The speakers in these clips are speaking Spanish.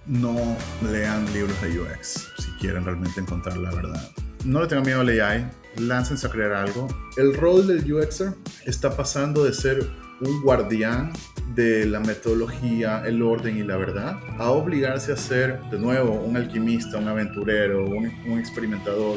No lean libros de UX si quieren realmente encontrar la verdad. No le tengan miedo al AI, láncense a crear algo. El rol del UXer está pasando de ser un guardián de la metodología, el orden y la verdad, a obligarse a ser, de nuevo, un alquimista, un aventurero, un experimentador.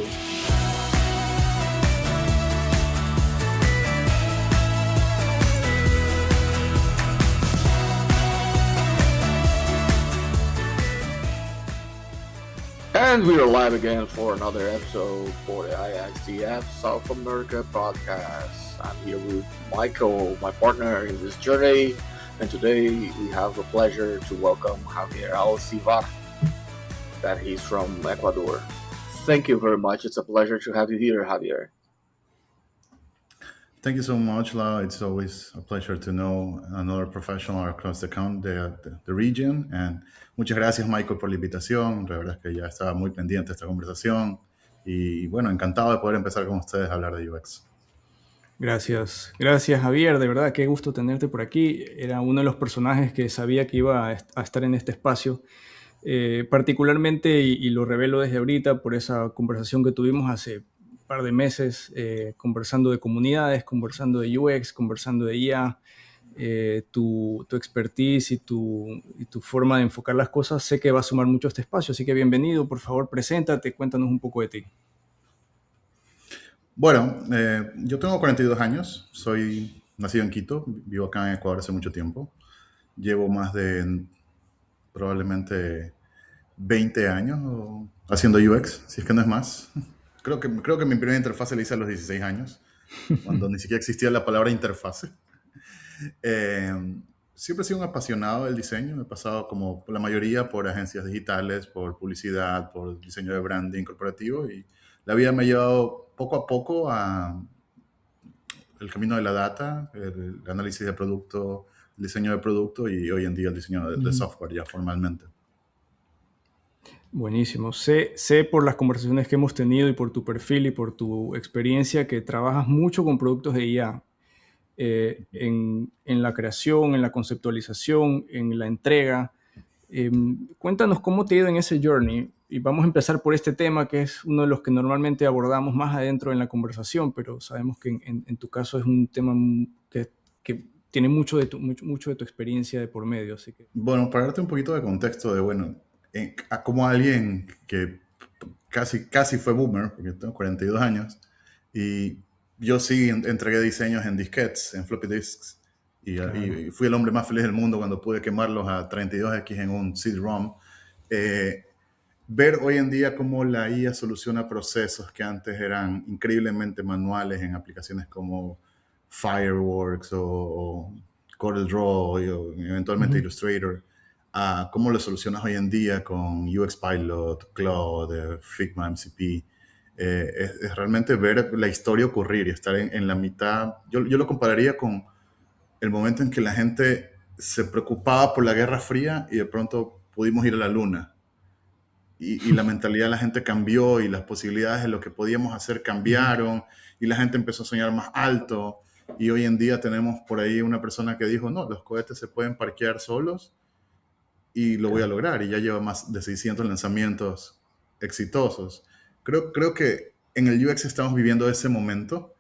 And we are live again for another episode for the IXDF South America podcast. I'm here with Michael, my partner in this journey, and today we have the pleasure to welcome Javier Alcivar, that he's from Ecuador. Thank you very much. It's a pleasure to have you here, Javier. Thank you so much, Lau. It's always a pleasure to know another professional across the region. And muchas gracias, Michael, por la invitación. La verdad es que ya estaba muy pendiente de esta conversación. Y bueno, encantado de poder empezar con ustedes a hablar de UX. Gracias, gracias Javier, de verdad, qué gusto tenerte por aquí. Era uno de los personajes que sabía que iba a estar en este espacio, particularmente, y lo revelo desde ahorita por esa conversación que tuvimos hace un par de meses, conversando de comunidades, conversando de UX, conversando de IA, tu expertise y tu forma de enfocar las cosas, sé que va a sumar mucho a este espacio, así que bienvenido, por favor, preséntate, cuéntanos un poco de ti. Bueno, yo tengo 42 años, soy nacido en Quito, vivo acá en Ecuador hace mucho tiempo. Llevo más de probablemente 20 años haciendo UX, si es que no es más. Creo que mi primera interfaz la hice a los 16 años, cuando ni siquiera existía la palabra interfase. Siempre he sido un apasionado del diseño. He pasado, como la mayoría, por agencias digitales, por publicidad, por diseño de branding corporativo, y la vida me ha llevado poco a poco a el camino de la data, el análisis de producto, el diseño de producto y hoy en día el diseño de software ya formalmente. Buenísimo. Sé por las conversaciones que hemos tenido y por tu perfil y por tu experiencia que trabajas mucho con productos de IA, en la creación, en la conceptualización, en la entrega. Cuéntanos cómo te ha ido en ese journey, y vamos a empezar por este tema que es uno de los que normalmente abordamos más adentro en la conversación, pero sabemos que en tu caso es un tema que tiene mucho de tu experiencia de por medio. Así que... Bueno, para darte un poquito de contexto de, bueno, como alguien que casi fue boomer, porque tengo 42 años, y yo sí entregué diseños en disquetes, en floppy disks, Claro. y fui el hombre más feliz del mundo cuando pude quemarlos a 32X en un CD-ROM. Ver hoy en día cómo la IA soluciona procesos que antes eran increíblemente manuales en aplicaciones como Fireworks o CorelDRAW o eventualmente Illustrator, a cómo lo solucionas hoy en día con UX Pilot, Claude, Figma, MCP. Es realmente ver la historia ocurrir y estar en la mitad. Yo lo compararía con el momento en que la gente se preocupaba por la Guerra Fría y de pronto pudimos ir a la Luna. Y la mentalidad de la gente cambió y las posibilidades de lo que podíamos hacer cambiaron y la gente empezó a soñar más alto. Y hoy en día tenemos por ahí una persona que dijo, no, los cohetes se pueden parquear solos y lo voy a lograr. Y ya lleva más de 600 lanzamientos exitosos. Creo que en el UX estamos viviendo ese momento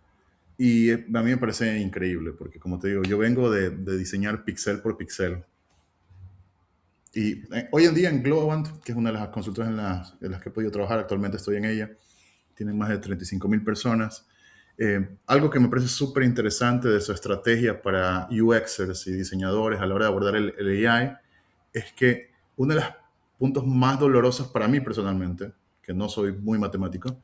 y a mí me parece increíble porque, como te digo, yo vengo de diseñar pixel por pixel. Y hoy en día en Globant, que es una de las consultoras en las que he podido trabajar, actualmente estoy en ella, tienen más de 35,000 personas. Algo que me parece súper interesante de su estrategia para UXers y diseñadores a la hora de abordar el AI es que uno de los puntos más dolorosos para mí personalmente, que no soy muy matemático,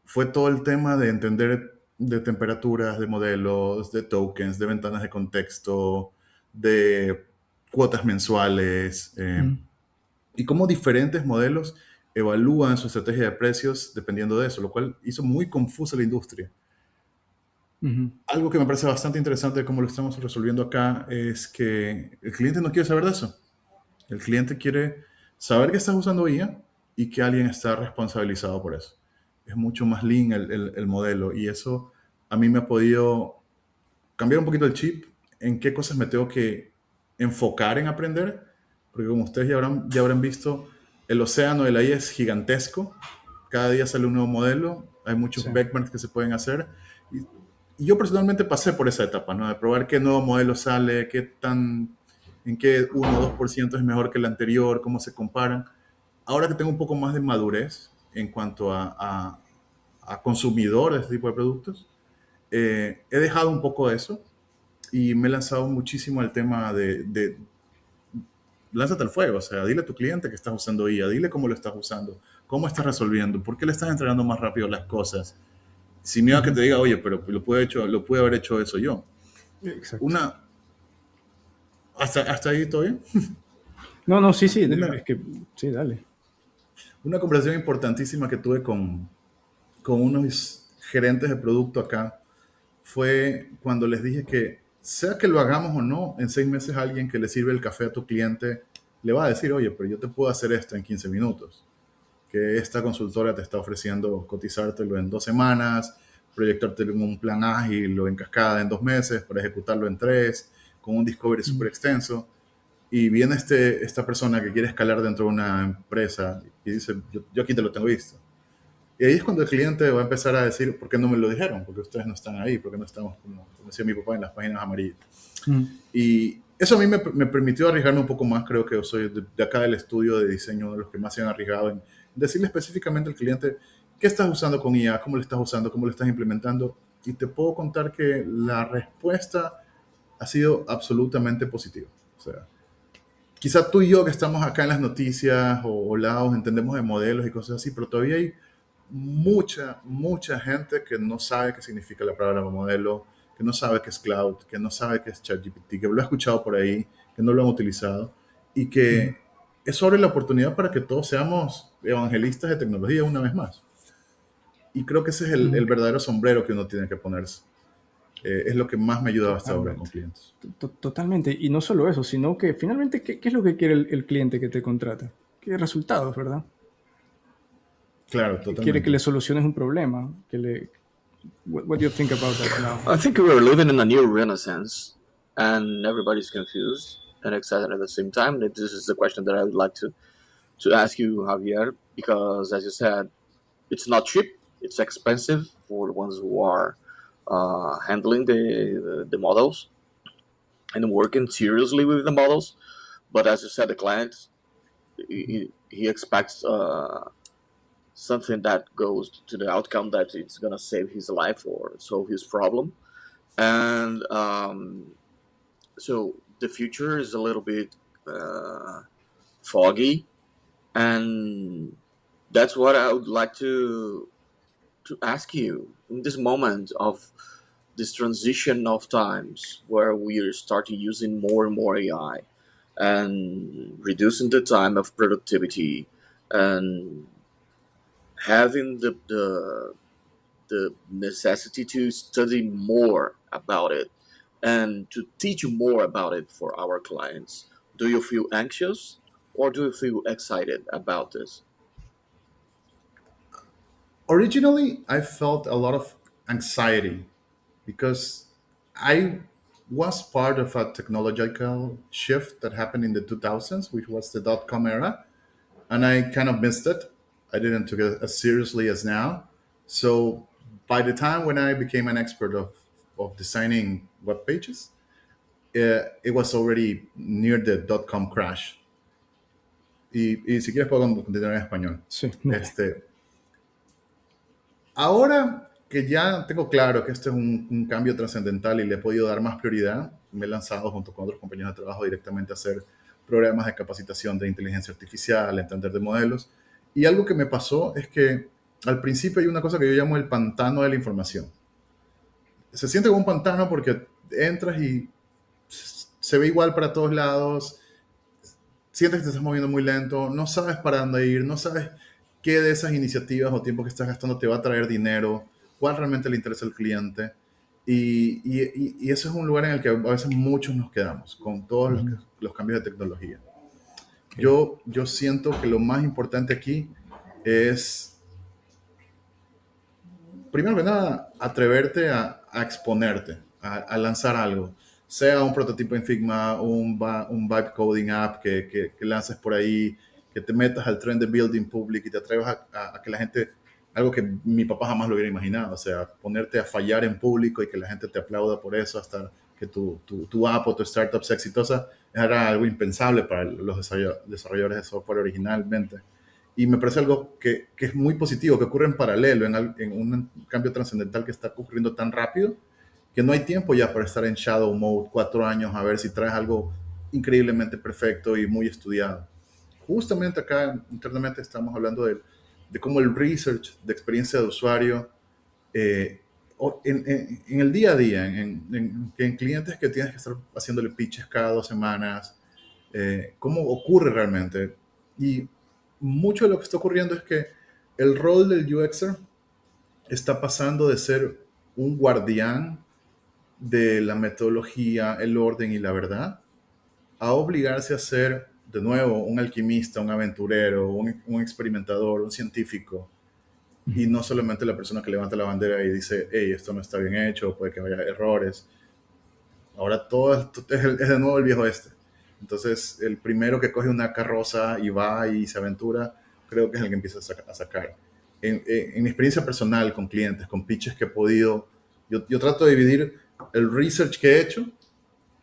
fue todo el tema de entender de temperaturas, de modelos, de tokens, de ventanas de contexto, de cuotas mensuales, y cómo diferentes modelos evalúan su estrategia de precios dependiendo de eso, lo cual hizo muy confusa la industria. Algo que me parece bastante interesante de cómo lo estamos resolviendo acá es que el cliente no quiere saber de eso. El cliente quiere saber que estás usando IA y que alguien está responsabilizado por eso. Es mucho más lean el modelo y eso a mí me ha podido cambiar un poquito el chip en qué cosas me tengo que enfocar en aprender porque como ustedes ya habrán visto, el océano de la IA es gigantesco, cada día sale un nuevo modelo, hay muchos Sí. benchmarks que se pueden hacer, y yo personalmente pasé por esa etapa, ¿no? De probar qué nuevo modelo sale, en qué 1 o 2% es mejor que el anterior, cómo se comparan. Ahora que tengo un poco más de madurez en cuanto a consumidor de este tipo de productos, he dejado un poco eso y me he lanzado muchísimo al tema de lánzate al fuego, o sea, dile a tu cliente que estás usando IA, dile cómo lo estás usando, cómo estás resolviendo, por qué le estás entregando más rápido las cosas, sin miedo a que Ujú. te diga, oye, pero lo pude haber hecho eso yo. Exacto. Una, hasta ahí todo bien. No, no, sí, sí, es Una, que, sí, dale. una conversación importantísima que tuve con unos gerentes de producto acá fue cuando les dije que, sea que lo hagamos o no, en 6 meses alguien que le sirve el café a tu cliente le va a decir, oye, pero yo te puedo hacer esto en 15 minutos, que esta consultora te está ofreciendo cotizártelo en 2 semanas, proyectártelo en un plan ágil o en cascada en 2 meses, para ejecutarlo en 3, con un discovery Mm. súper extenso. Y viene esta persona que quiere escalar dentro de una empresa y dice, yo aquí te lo tengo visto. Y ahí es cuando el cliente va a empezar a decir, ¿por qué no me lo dijeron? ¿Por qué ustedes no están ahí? ¿Por qué no estamos, como decía mi papá, en las páginas amarillas? Mm. Y eso a mí me permitió arriesgarme un poco más. Creo que yo soy de acá del estudio de diseño uno de los que más se han arriesgado en decirle específicamente al cliente qué estás usando con IA, cómo lo estás usando, cómo lo estás implementando. Y te puedo contar que la respuesta ha sido absolutamente positiva. O sea, quizá tú y yo que estamos acá en las noticias o lados entendemos de modelos y cosas así, pero todavía hay mucha gente que no sabe qué significa la palabra modelo, que no sabe qué es cloud, que no sabe qué es ChatGPT, que lo ha escuchado por ahí, que no lo han utilizado y Mm. que eso abre la oportunidad para que todos seamos evangelistas de tecnología una vez más. Y creo que ese es el Mm. verdadero sombrero que uno tiene que ponerse. Es lo que más me ha ayudado hasta ahora con Totalmente. clientes. Totalmente. Y no solo eso, sino que finalmente, ¿qué es lo que quiere el cliente que te contrata? Quiere resultados, ¿verdad? Claro, Quiere que totalmente. le soluciones un problema. What do you think about that now? I think we are living in a new renaissance, and everybody's confused and excited at the same time. This is the question that I would like to ask you, Javier, because as you said, it's not cheap. It's expensive for the ones who are handling the models and working seriously with the models. But as you said, the client he expects something that goes to the outcome that it's gonna save his life or solve his problem. And so the future is a little bit foggy, and that's what I would like to ask you in this moment of this transition of times where we are starting using more and more AI and reducing the time of productivity and having the necessity to study more about it and to teach more about it for our clients. Do you feel anxious or do you feel excited about this? Originally, I felt a lot of anxiety because I was part of a technological shift that happened in the 2000s, which was the dot-com era, and I kind of missed it. I didn't take it as seriously as now. So by the time when I became an expert of designing web pages, it was already near the dot-com crash. Y si quieres puedo continuar en español. Sí, dale. Ahora que ya tengo claro que este es un cambio trascendental y le he podido dar más prioridad, me he lanzado junto con otros compañeros de trabajo directamente a hacer programas de capacitación de inteligencia artificial, entender de modelos. Y algo que me pasó es que al principio hay una cosa que yo llamo el pantano de la información. Se siente como un pantano porque entras y se ve igual para todos lados, sientes que te estás moviendo muy lento, no sabes para dónde ir, no sabes qué de esas iniciativas o tiempo que estás gastando te va a traer dinero, cuál realmente le interesa al cliente. Y ese es un lugar en el que a veces muchos nos quedamos con todos Ujú. los cambios de tecnología. Ok. Yo siento que lo más importante aquí es, primero que nada, atreverte a exponerte, a lanzar algo. sea un prototipo en Figma, un vibe coding app que lances por ahí, que te metas al trend de building public y te atrevas a que la gente, algo que mi papá jamás lo hubiera imaginado, o sea, ponerte a fallar en público y que la gente te aplauda por eso hasta que tu app o tu startup sea exitosa, era algo impensable para los desarrolladores de software originalmente. Y me parece algo que es muy positivo, que ocurre en paralelo, en un cambio trascendental que está ocurriendo tan rápido, que no hay tiempo ya para estar en shadow mode 4 años a ver si traes algo increíblemente perfecto y muy estudiado. Justamente acá internamente estamos hablando de cómo el research de experiencia de usuario eh, en el día a día, en clientes que tienes que estar haciéndole pitches cada 2 semanas, cómo ocurre realmente. Y mucho de lo que está ocurriendo es que el rol del UXer está pasando de ser un guardián de la metodología, el orden y la verdad, a obligarse a ser, de nuevo, un alquimista, un aventurero, un experimentador, un científico, y no solamente la persona que levanta la bandera y dice, hey, esto no está bien hecho, puede que haya errores. Ahora todo es de nuevo el viejo este. Entonces, el primero que coge una carroza y va y se aventura, creo que es el que empieza a sacar. En mi experiencia personal con clientes, con pitches que he podido, yo trato de dividir el research que he hecho,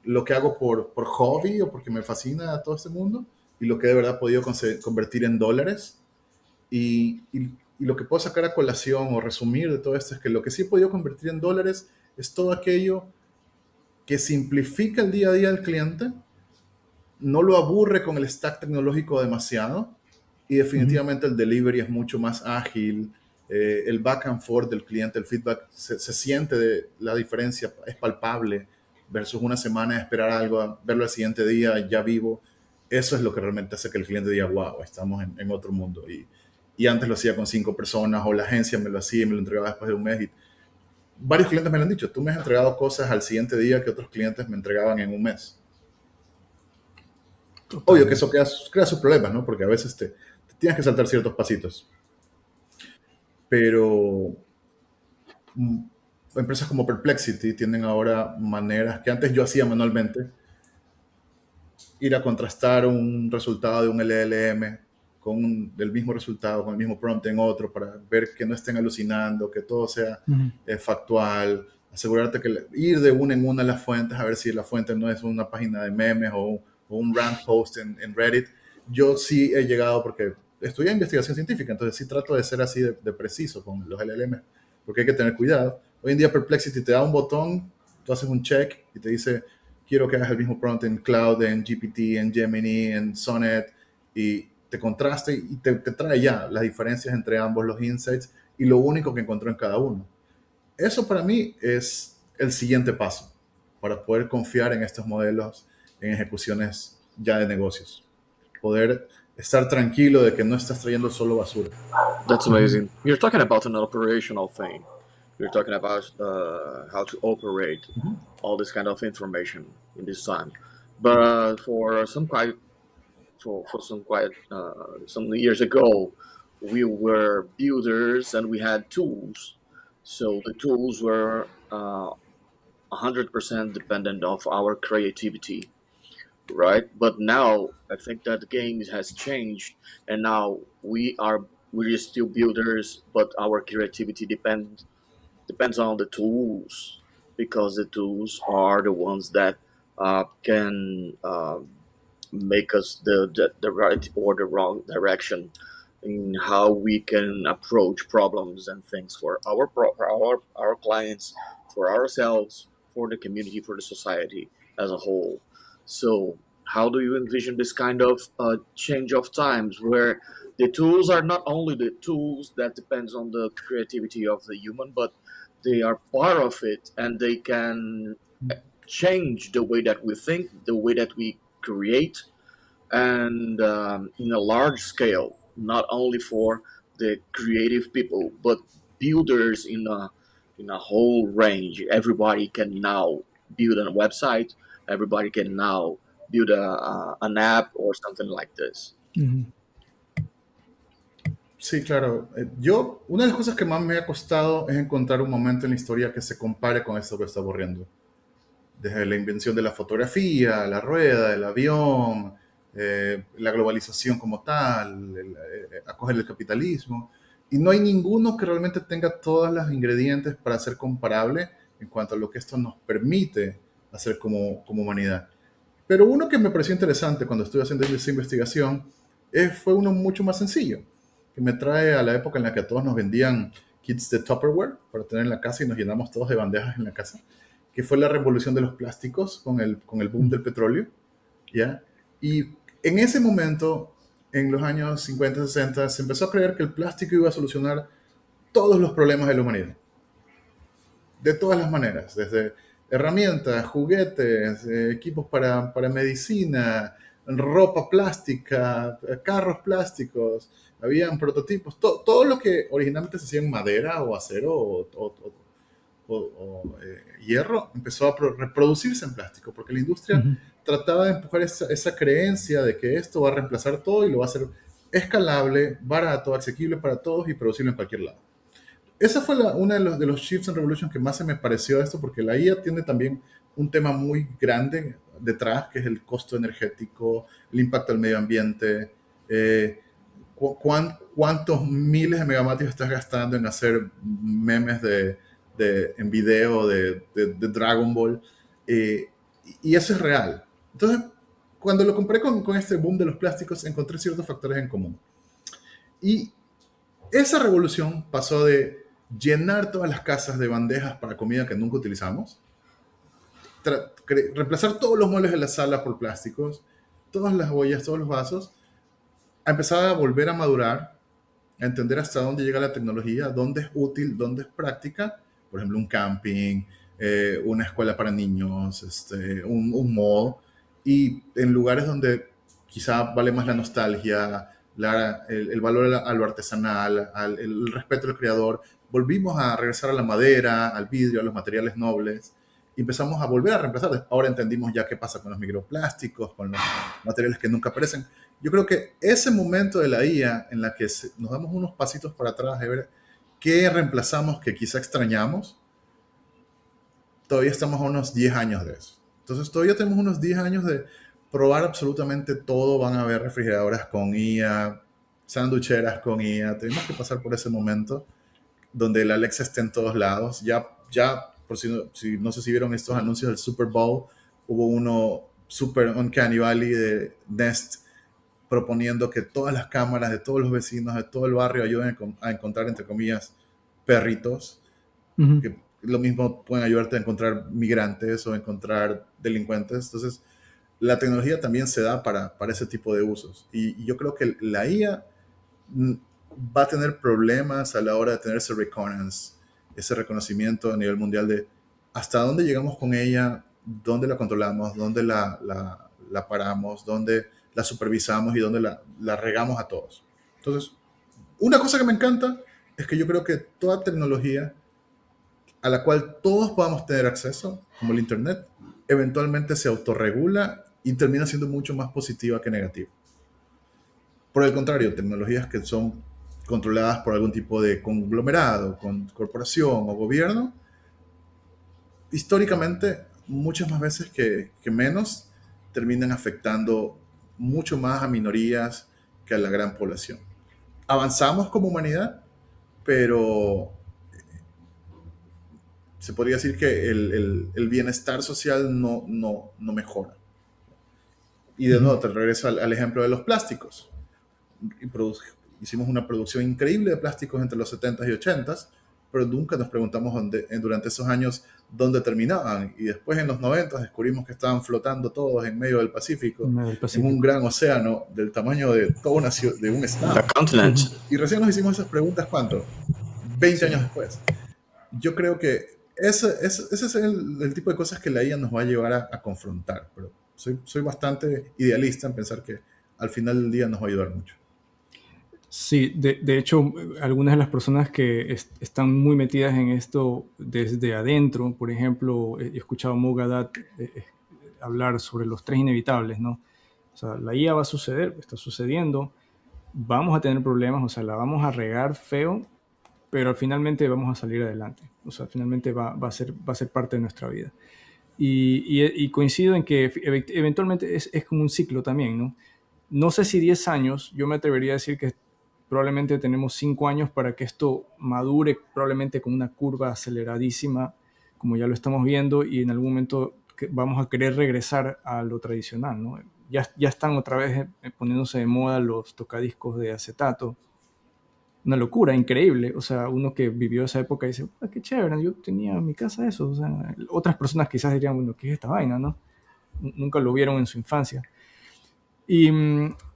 lo que hago por hobby o porque me fascina todo este mundo, y lo que de verdad he podido convertir en dólares. Y lo que puedo sacar a colación o resumir de todo esto es que lo que sí he podido convertir en dólares es todo aquello que simplifica el día a día del cliente, no lo aburre con el stack tecnológico demasiado y definitivamente el delivery es mucho más ágil, el back and forth del cliente, el feedback, se siente la diferencia, es palpable versus una semana de esperar algo, verlo al siguiente día ya vivo. Eso es lo que realmente hace que el cliente diga, wow, estamos en otro mundo. Y antes lo hacía con 5 personas o la agencia me lo hacía y me lo entregaba después de un mes. Y varios clientes me lo han dicho, tú me has entregado cosas al siguiente día que otros clientes me entregaban en un mes. Obvio que eso crea sus problemas, ¿no? Porque a veces te tienes que saltar ciertos pasitos. Pero empresas como Perplexity tienen ahora maneras que antes yo hacía manualmente, ir a contrastar un resultado de un LLM con el mismo resultado, con el mismo prompt en otro, para ver que no estén alucinando, que todo sea factual, asegurarte que ir de una en una a las fuentes, a ver si la fuente no es una página de memes o un rant post en Reddit. Yo sí he llegado, porque estudié investigación científica, entonces sí trato de ser así de preciso con los LLM, porque hay que tener cuidado. Hoy en día Perplexity te da un botón, tú haces un check y te dice, quiero que hagas el mismo prompt en Cloud, en GPT, en Gemini, en Sonnet, y te contraste y te trae ya las diferencias entre ambos, los insights y lo único que encontró en cada uno. Eso para mí es el siguiente paso para poder confiar en estos modelos en ejecuciones ya de negocios. Poder estar tranquilo de que no estás trayendo solo basura. That's amazing. You're talking about an operational thing. You're talking about how to operate all this kind of information in this time. But for some years ago, we were builders and we had tools. So the tools were 100% dependent of our creativity, right? But now I think that the game has changed, and now we're still builders, but our creativity depends on the tools, because the tools are the ones that can make us the right or the wrong direction in how we can approach problems and things for our clients, for ourselves, for the community, for the society as a whole. So how do you envision this kind of change of times where the tools are not only the tools that depends on the creativity of the human, but they are part of it, and they can change the way that we think, the way that we create, and in a large scale, not only for the creative people, but builders in a whole range. Everybody can now build a website. Everybody can now build an app or something like this. Sí, claro. Una de las cosas que más me ha costado es encontrar un momento en la historia que se compare con esto que está ocurriendo. desde la invención de la fotografía, la rueda, el avión, la globalización como tal, acoger el capitalismo, y no hay ninguno que realmente tenga todos los ingredientes para ser comparable en cuanto a lo que esto nos permite hacer como humanidad. Pero uno que me pareció interesante cuando estuve haciendo esa investigación fue uno mucho más sencillo, que me trae a la época en la que a todos nos vendían kits de Tupperware para tener en la casa y nos llenamos todos de bandejas en la casa, que fue la revolución de los plásticos con el boom del petróleo, ¿ya? Y en ese momento, en los años 50, 60, se empezó a creer que el plástico iba a solucionar todos los problemas de la humanidad, de todas las maneras, desde herramientas, juguetes, equipos para medicina, ropa plástica, carros plásticos, habían prototipos, todo lo que originalmente se hacía en madera o acero o hierro empezó a reproducirse en plástico, porque la industria Ujú. trataba de empujar esa creencia de que esto va a reemplazar todo y lo va a hacer escalable, barato, asequible para todos y producible en cualquier lado. Esa fue una de los shifts and revolutions que más se me pareció a esto, porque la IA tiene también un tema muy grande detrás, que es el costo energético, el impacto al medio ambiente, cuántos miles de megavatios estás gastando en hacer memes en video de Dragon Ball, eh, y eso es real. Entonces, cuando lo comparé con este boom de los plásticos, encontré ciertos factores en común. Y esa revolución pasó de llenar todas las casas de bandejas para comida que nunca utilizamos, reemplazar todos los muebles de la sala por plásticos, todas las ollas, todos los vasos, a empezar a volver a madurar, a entender hasta dónde llega la tecnología, dónde es útil, dónde es práctica, por ejemplo, un camping, una escuela para niños, un mall, y en lugares donde quizá vale más la nostalgia, el valor a lo artesanal, el respeto al creador, volvimos a regresar a la madera, al vidrio, a los materiales nobles, y empezamos a volver a reemplazar. Ahora entendimos ya qué pasa con los microplásticos, con los materiales que nunca aparecen. Yo creo que ese momento de la IA en la que nos damos unos pasitos para atrás de ver qué reemplazamos que quizá extrañamos, todavía estamos a unos 10 años de eso. Entonces todavía tenemos unos 10 años de probar absolutamente todo. Van a haber refrigeradoras con IA, sanducheras con IA. Tenemos que pasar por ese momento donde el Alexa esté en todos lados. Ya por si no sé si vieron estos anuncios del Super Bowl, hubo uno Super Uncanny Valley de Nest proponiendo que todas las cámaras de todos los vecinos, de todo el barrio ayuden a encontrar, entre comillas, perritos, Ujú. que lo mismo pueden ayudarte a encontrar migrantes o encontrar delincuentes. Entonces, la tecnología también se da para ese tipo de usos. Y yo creo que la IA va a tener problemas a la hora de tener ese reconnaissance, ese reconocimiento a nivel mundial de hasta dónde llegamos con ella, dónde la controlamos, dónde la paramos, dónde la supervisamos y dónde la regamos a todos. Entonces, una cosa que me encanta es que yo creo que toda tecnología a la cual todos podamos tener acceso, como el Internet, eventualmente se autorregula y termina siendo mucho más positiva que negativa. Por el contrario, tecnologías que son controladas por algún tipo de conglomerado, con corporación o gobierno, históricamente, muchas más veces que menos, terminan afectando mucho más a minorías que a la gran población. Avanzamos como humanidad, pero se podría decir que el bienestar social no mejora. Y de Ujú. nuevo, te regreso al ejemplo de los plásticos. Y hicimos una producción increíble de plásticos entre los 70s y 80s, pero nunca nos preguntamos durante esos años dónde terminaban. Y después en los 90s descubrimos que estaban flotando todos en medio del Pacífico, En medio del en un Pacífico. gran océano del tamaño de toda de un The estado. continent. Ujú. Y recién nos hicimos esas preguntas, ¿cuánto? 20 Sí. años después. Yo creo que ese es el tipo de cosas que la IA nos va a llevar a confrontar, pero soy bastante idealista en pensar que al final del día nos va a ayudar mucho. Sí, de hecho, algunas de las personas que están muy metidas en esto desde adentro, por ejemplo, he escuchado a Mo Gadat hablar sobre los tres inevitables, ¿no? O sea, la IA va a suceder, está sucediendo, vamos a tener problemas, o sea, la vamos a regar feo, pero finalmente vamos a salir adelante. O sea, finalmente va a ser parte de nuestra vida. Y coincido en que eventualmente es como un ciclo también, ¿no? No sé si 10 años, yo me atrevería a decir que probablemente tenemos 5 años para que esto madure, probablemente con una curva aceleradísima, como ya lo estamos viendo, y en algún momento vamos a querer regresar a lo tradicional, ¿no? Ya están otra vez poniéndose de moda los tocadiscos de acetato. Una locura, increíble. O sea, uno que vivió esa época dice, "Ah, qué chévere, yo tenía en mi casa eso". O sea, otras personas quizás dirían, bueno, ¿qué es esta vaina, no? Nunca lo vieron en su infancia. Y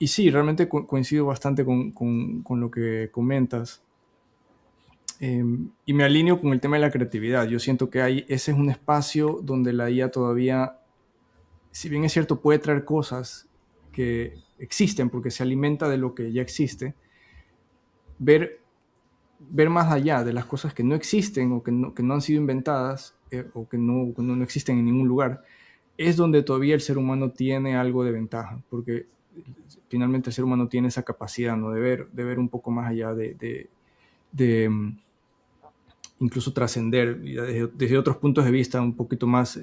sí, realmente coincido bastante con lo que comentas. Y me alineo con el tema de la creatividad. Yo siento que ese es un espacio donde la IA todavía, si bien es cierto, puede traer cosas que existen porque se alimenta de lo que ya existe, ver, ver más allá de las cosas que no existen o que no han sido inventadas o que no existen en ningún lugar, es donde todavía el ser humano tiene algo de ventaja, porque finalmente el ser humano tiene esa capacidad, ¿no? De ver un poco más allá, de incluso trascender desde otros puntos de vista un poquito más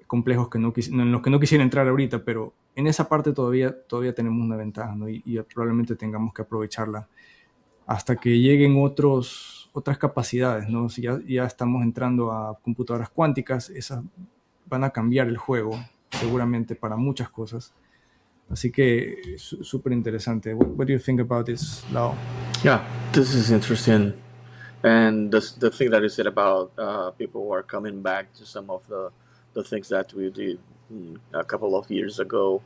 complejos en los que no quisiera entrar ahorita, pero en esa parte todavía tenemos una ventaja, ¿no? Y probablemente tengamos que aprovecharla hasta que lleguen otras capacidades, ¿no? Si ya estamos entrando a computadoras cuánticas, esas van a cambiar el juego seguramente para muchas cosas. Así que súper interesante. What do you think about this, Lau? Yeah, this is interesting. And the thing that you said about people who are coming back to some of the things that we did a couple of years ago,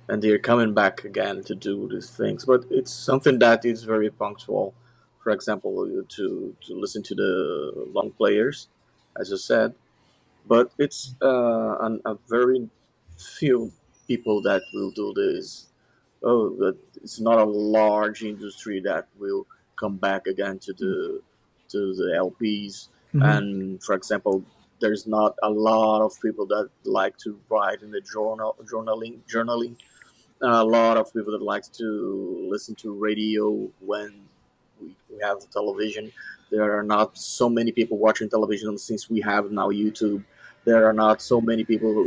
and they're coming back again to do these things. But it's something that is very punctual. For example, to listen to the long players, as you said. But it's a very few people that will do this. Oh, but it's not a large industry that will come back again to the LPs. Mm-hmm. And for example, there's not a lot of people that like to write in the journaling. A lot of people that like to listen to radio when we have television. There are not so many people watching television since we have now YouTube. There are not so many people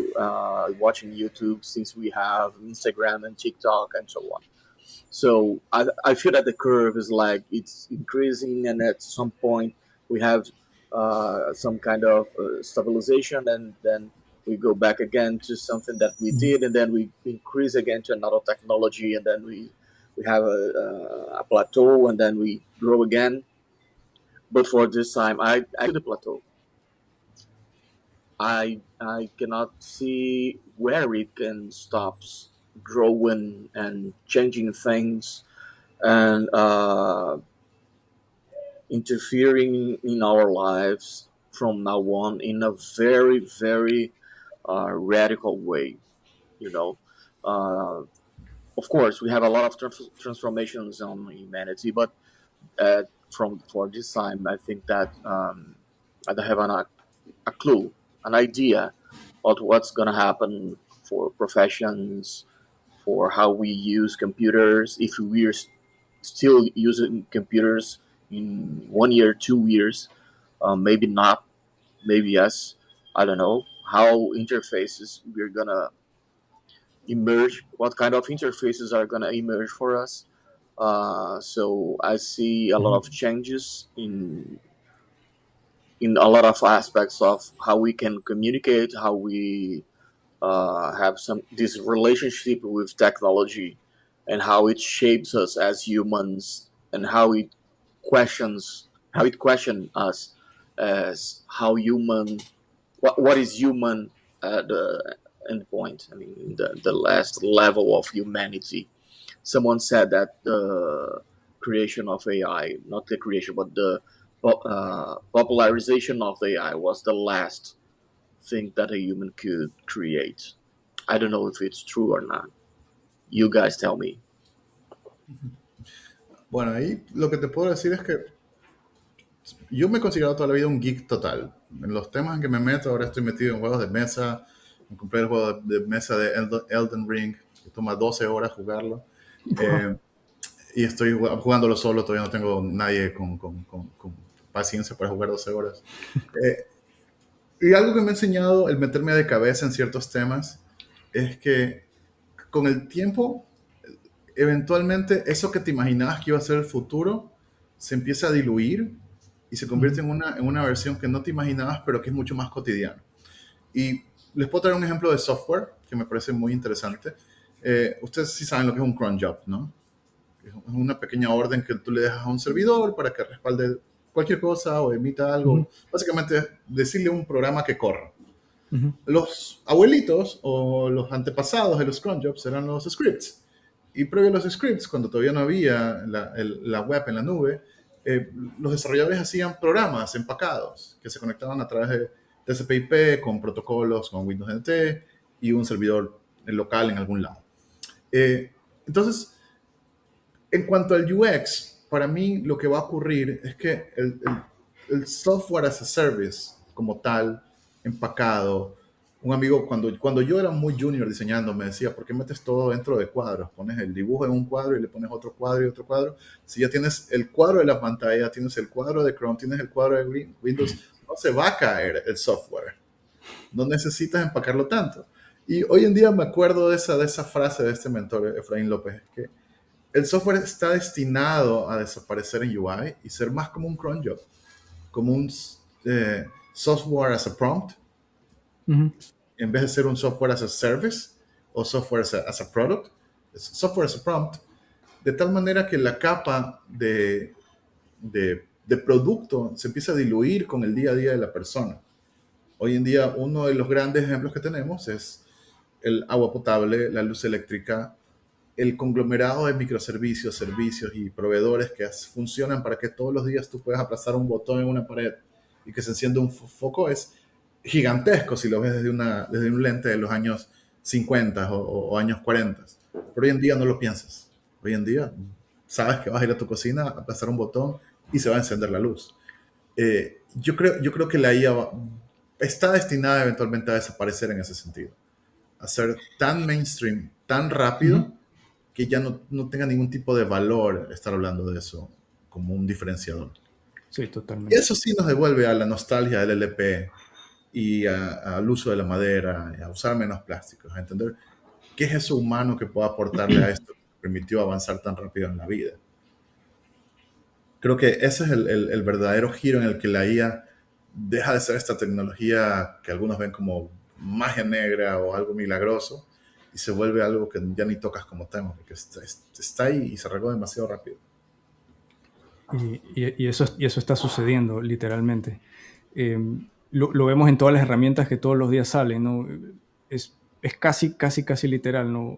watching YouTube since we have Instagram and TikTok and so on. So I feel that the curve is like it's increasing, and at some point we have some kind of stabilization, and then we go back again to something that we did, and then we increase again to another technology, and then we have a plateau, and then we grow again. But for this time, I the plateau. I cannot see where it can stops growing and changing things and interfering in our lives from now on in a very very radical way. You know, uh, of course we have a lot of transformations on humanity, but from for this time, I think that I don't have a clue, an idea of what's going to happen for professions, for how we use computers, if we're still using computers in 1 year, 2 years, maybe not, maybe yes, I don't know how interfaces we're gonna emerge, what kind of interfaces are gonna emerge for us. So I see a lot of changes in a lot of aspects of how we can communicate, how we have some this relationship with technology, and how it shapes us as humans, and how it questions us as how human, what is human at the end point. I mean, the last level of humanity. Someone said that the creation of AI, not the creation, but the popularization of AI was the last thing that a human could create. I don't know if it's true or not. You guys tell me. Bueno, ahí lo que te puedo decir es que yo me he considerado toda la vida un geek total. En los temas en que me meto, ahora estoy metido en juegos de mesa. Me compré el juego de mesa de Elden Ring, que toma 12 horas jugarlo. Y estoy jugándolo solo, todavía no tengo nadie con paciencia para jugar 12 horas. Y algo que me ha enseñado el meterme de cabeza en ciertos temas es que con el tiempo, eventualmente, eso que te imaginabas que iba a ser el futuro se empieza a diluir y se convierte Ujú, en una versión que no te imaginabas, pero que es mucho más cotidiana. Y les puedo traer un ejemplo de software que me parece muy interesante. Ustedes sí saben lo que es un cron job, ¿no? Es una pequeña orden que tú le dejas a un servidor para que respalde cualquier cosa o emita ujú, algo. Básicamente, es decirle a un programa que corra. ujú, Los abuelitos o los antepasados de los cron jobs eran los scripts. Y previo a los scripts, cuando todavía no había la web en la nube, los desarrolladores hacían programas empacados que se conectaban a través de TCP/IP con protocolos, con Windows NT y un servidor local en algún lado. Entonces, en cuanto al UX, para mí lo que va a ocurrir es que el software as a service como tal, empacado, un amigo cuando yo era muy junior diseñando me decía, ¿por qué metes todo dentro de cuadros? Pones el dibujo en un cuadro y le pones otro cuadro y otro cuadro. Si ya tienes el cuadro de la pantalla, tienes el cuadro de Chrome, tienes el cuadro de Windows, no se va a caer el software. No necesitas empacarlo tanto. Y hoy en día me acuerdo de esa frase de este mentor, Efraín López, que el software está destinado a desaparecer en UI y ser más como un cron job, como un eh, software as a prompt, ujú. en vez de ser un software as a service o software as a product, es software as a prompt, de tal manera que la capa de producto se empieza a diluir con el día a día de la persona. Hoy en día uno de los grandes ejemplos que tenemos es el agua potable, la luz eléctrica, el conglomerado de microservicios, servicios y proveedores que funcionan para que todos los días tú puedas aplazar un botón en una pared y que se encienda un foco es gigantesco si lo ves desde un lente de los años 50 o años 40. Pero hoy en día no lo piensas. Hoy en día sabes que vas a ir a tu cocina, a aplazar un botón y se va a encender la luz. Yo creo que la IA está destinada eventualmente a desaparecer en ese sentido, a ser tan mainstream, tan Ujú. rápido, que ya no tenga ningún tipo de valor estar hablando de eso como un diferenciador. Sí, Y totalmente. eso sí nos devuelve a la nostalgia del LP y al uso de la madera, y a usar menos plásticos, a entender qué es eso humano que puede aportarle a esto que permitió avanzar tan rápido en la vida. Creo que ese es el verdadero giro en el que la IA deja de ser esta tecnología que algunos ven como magia negra o algo milagroso y se vuelve algo que ya ni tocas como tema, porque está ahí y se regó demasiado rápido. Y eso está sucediendo literalmente. Eh, lo vemos en todas las herramientas que todos los días salen, ¿no? Es casi literal, ¿no?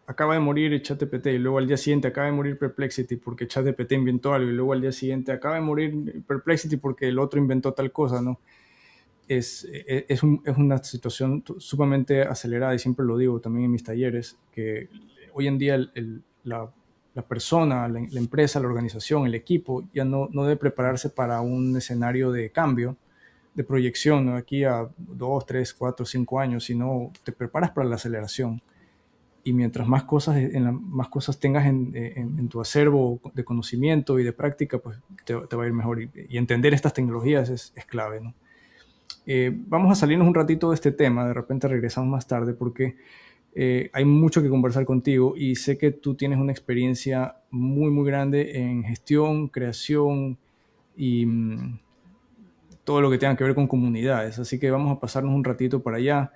Acaba de morir ChatGPT y luego al día siguiente acaba de morir Perplexity porque ChatGPT inventó algo y luego al día siguiente acaba de morir Perplexity porque el otro inventó tal cosa, ¿no? Es una situación sumamente acelerada y siempre lo digo también en mis talleres, que hoy en día la persona, la empresa, la organización, el equipo ya no debe prepararse para un escenario de cambio, de proyección, ¿no? Aquí a 2, 3, 4, 5 años, sino te preparas para la aceleración. Y mientras más cosas tengas en tu acervo de conocimiento y de práctica, pues te va a ir mejor. Y entender estas tecnologías es clave, ¿no? Vamos a salirnos un ratito de este tema, de repente regresamos más tarde porque hay mucho que conversar contigo y sé que tú tienes una experiencia muy grande en gestión, creación y todo lo que tenga que ver con comunidades. Así que vamos a pasarnos un ratito para allá.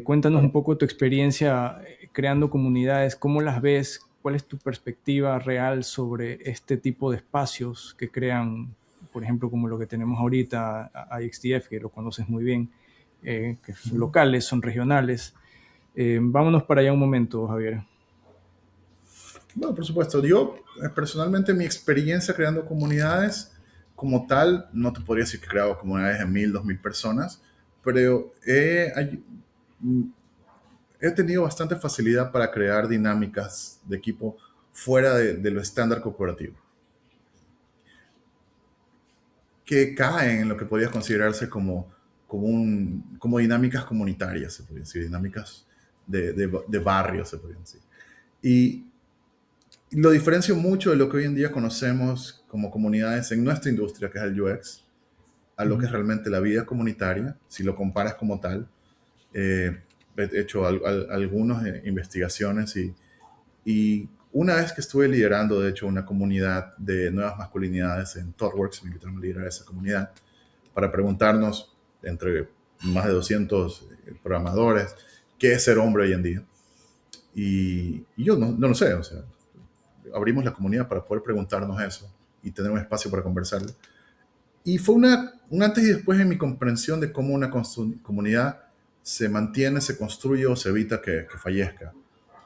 Cuéntanos un Claro. poco tu experiencia creando comunidades, cómo las ves, cuál es tu perspectiva real sobre este tipo de espacios que crean, por ejemplo, como lo que tenemos ahorita, IXDF, que lo conoces muy bien, que son Ujú. locales, son regionales. Vámonos para allá un momento, Javier. Bueno, por supuesto, yo personalmente mi experiencia creando comunidades como tal, no te podría decir que he creado comunidades de 1000, 2000 personas, pero he tenido bastante facilidad para crear dinámicas de equipo fuera de lo estándar corporativo, que caen en lo que podría considerarse como dinámicas comunitarias, se podría decir, dinámicas de barrio, se podría decir. Y lo diferencio mucho de lo que hoy en día conocemos como comunidades en nuestra industria, que es el UX, a lo que es realmente la vida comunitaria, si lo comparas como tal. He hecho algunas investigaciones y una vez que estuve liderando, de hecho, una comunidad de nuevas masculinidades en ThoughtWorks, me invitaron a liderar esa comunidad para preguntarnos, entre más de 200 programadores, qué es ser hombre hoy en día. Y yo no lo sé, o sea, abrimos la comunidad para poder preguntarnos eso y tener un espacio para conversarlo. Y fue un antes y después en mi comprensión de cómo una comunidad se mantiene, se construye o se evita que fallezca.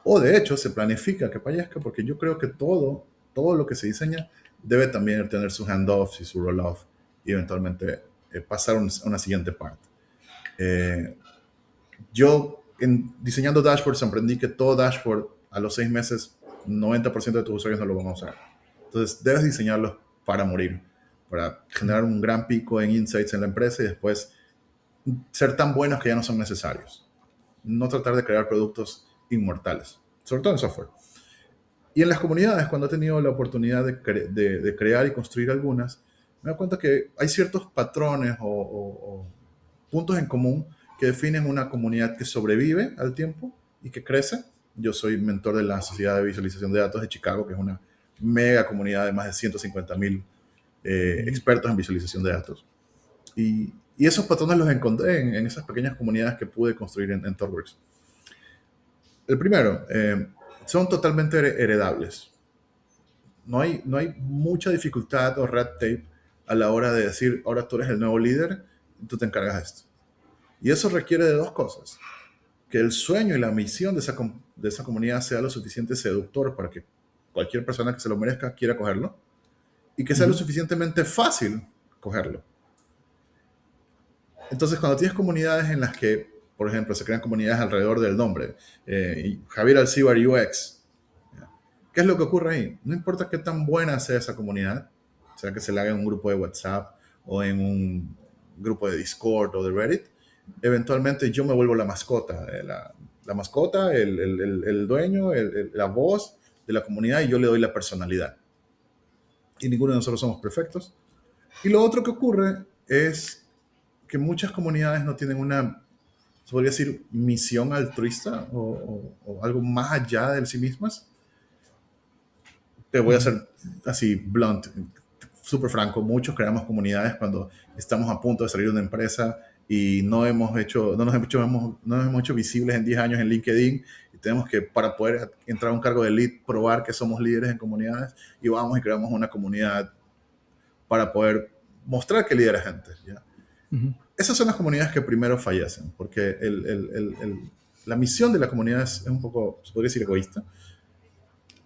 O de hecho se planifica que fallezca, porque yo creo que todo lo que se diseña debe también tener sus handoffs y su roll-off y eventualmente pasar a una siguiente parte. Yo diseñando dashboards aprendí que todo dashboard a los 6 meses 90% de tus usuarios no lo van a usar. Entonces debes diseñarlos para morir, para generar un gran pico en insights en la empresa y después ser tan buenos que ya no son necesarios. No tratar de crear productos inmortales, sobre todo en software. Y en las comunidades, cuando he tenido la oportunidad de crear y construir algunas, me doy cuenta que hay ciertos patrones o puntos en común que definen una comunidad que sobrevive al tiempo y que crece. Yo soy mentor de la Sociedad de Visualización de Datos de Chicago, que es una mega comunidad de más de 150,000 expertos en visualización de datos. Y esos patrones los encontré en esas pequeñas comunidades que pude construir en ThoughtWorks. El primero, son totalmente heredables. No hay mucha dificultad o red tape a la hora de decir, ahora tú eres el nuevo líder, tú te encargas de esto. Y eso requiere de dos cosas. Que el sueño y la misión de esa comunidad sea lo suficiente seductor para que cualquier persona que se lo merezca quiera cogerlo. Y que sea lo suficientemente fácil cogerlo. Entonces, cuando tienes comunidades en las que, por ejemplo, se crean comunidades alrededor del nombre, Javier Alcibar UX, ¿qué es lo que ocurre ahí? No importa qué tan buena sea esa comunidad, sea que se la haga en un grupo de WhatsApp o en un grupo de Discord o de Reddit, eventualmente yo me vuelvo la mascota, la mascota, el dueño, la voz de la comunidad y yo le doy la personalidad. Y ninguno de nosotros somos perfectos. Y lo otro que ocurre es que muchas comunidades no tienen una, se podría decir, misión altruista o algo más allá de sí mismas. Te voy a ser así blunt, súper franco. Muchos creamos comunidades cuando estamos a punto de salir de una empresa y no nos hemos hecho visibles en 10 años en LinkedIn y tenemos que, para poder entrar a un cargo de lead, probar que somos líderes en comunidades y vamos y creamos una comunidad para poder mostrar que lidera gente, ¿ya? Esas son las comunidades que primero fallecen, porque la misión de la comunidad es un poco, se podría decir, egoísta.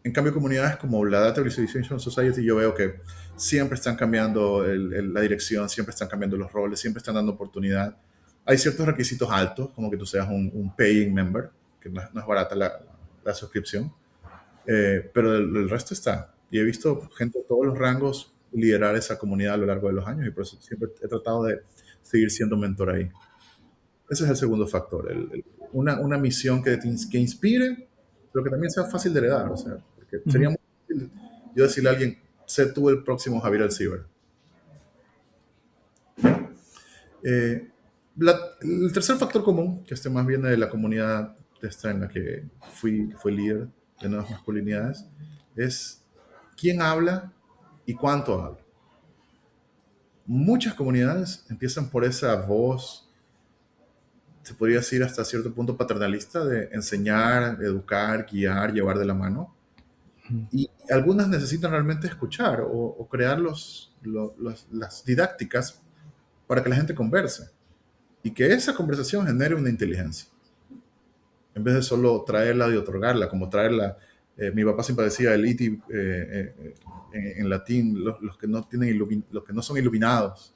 En cambio, comunidades como la Data Visualization Society, yo veo que siempre están cambiando la dirección, siempre están cambiando los roles, siempre están dando oportunidad. Hay ciertos requisitos altos, como que tú seas un paying member, que no es barata la suscripción, pero el resto está. Y he visto gente de todos los rangos liderar esa comunidad a lo largo de los años y por eso siempre he tratado de seguir siendo mentor ahí. Ese es el segundo factor, una misión que inspire, pero que también sea fácil de heredar. O sea, porque sería muy fácil yo decirle a alguien, sé tú el próximo Javier Alcibar. El tercer factor común, que este más viene de la comunidad esta en la que fui líder de nuevas masculinidades, es quién habla y cuánto habla. Muchas comunidades empiezan por esa voz, se podría decir hasta cierto punto paternalista, de enseñar, educar, guiar, llevar de la mano. Y algunas necesitan realmente escuchar o crear las didácticas para que la gente converse y que esa conversación genere una inteligencia. En vez de solo traerla y otorgarla, como traerla, mi papá siempre decía el iti en latín, los que no son iluminados.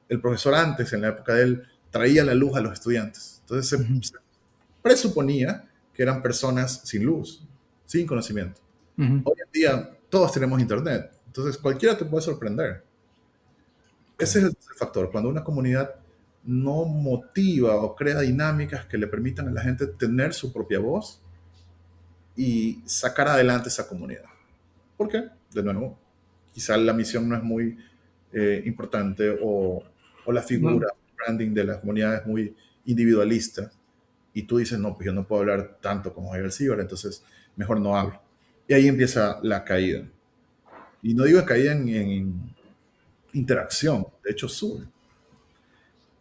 El profesor antes, en la época de él, traía la luz a los estudiantes. Entonces se presuponía que eran personas sin luz, sin conocimiento. Hoy en día todos tenemos internet, entonces cualquiera te puede sorprender. Ese es el factor, cuando una comunidad no motiva o crea dinámicas que le permitan a la gente tener su propia voz y sacar adelante esa comunidad. ¿Por qué? De nuevo, quizá la misión no es muy importante o la No, figura, branding de las comunidades muy individualista y tú dices, no, pues yo no puedo hablar tanto como Javier Cibar, entonces mejor no hablo. Y ahí empieza la caída. Y no digo caída en interacción, de hecho sube,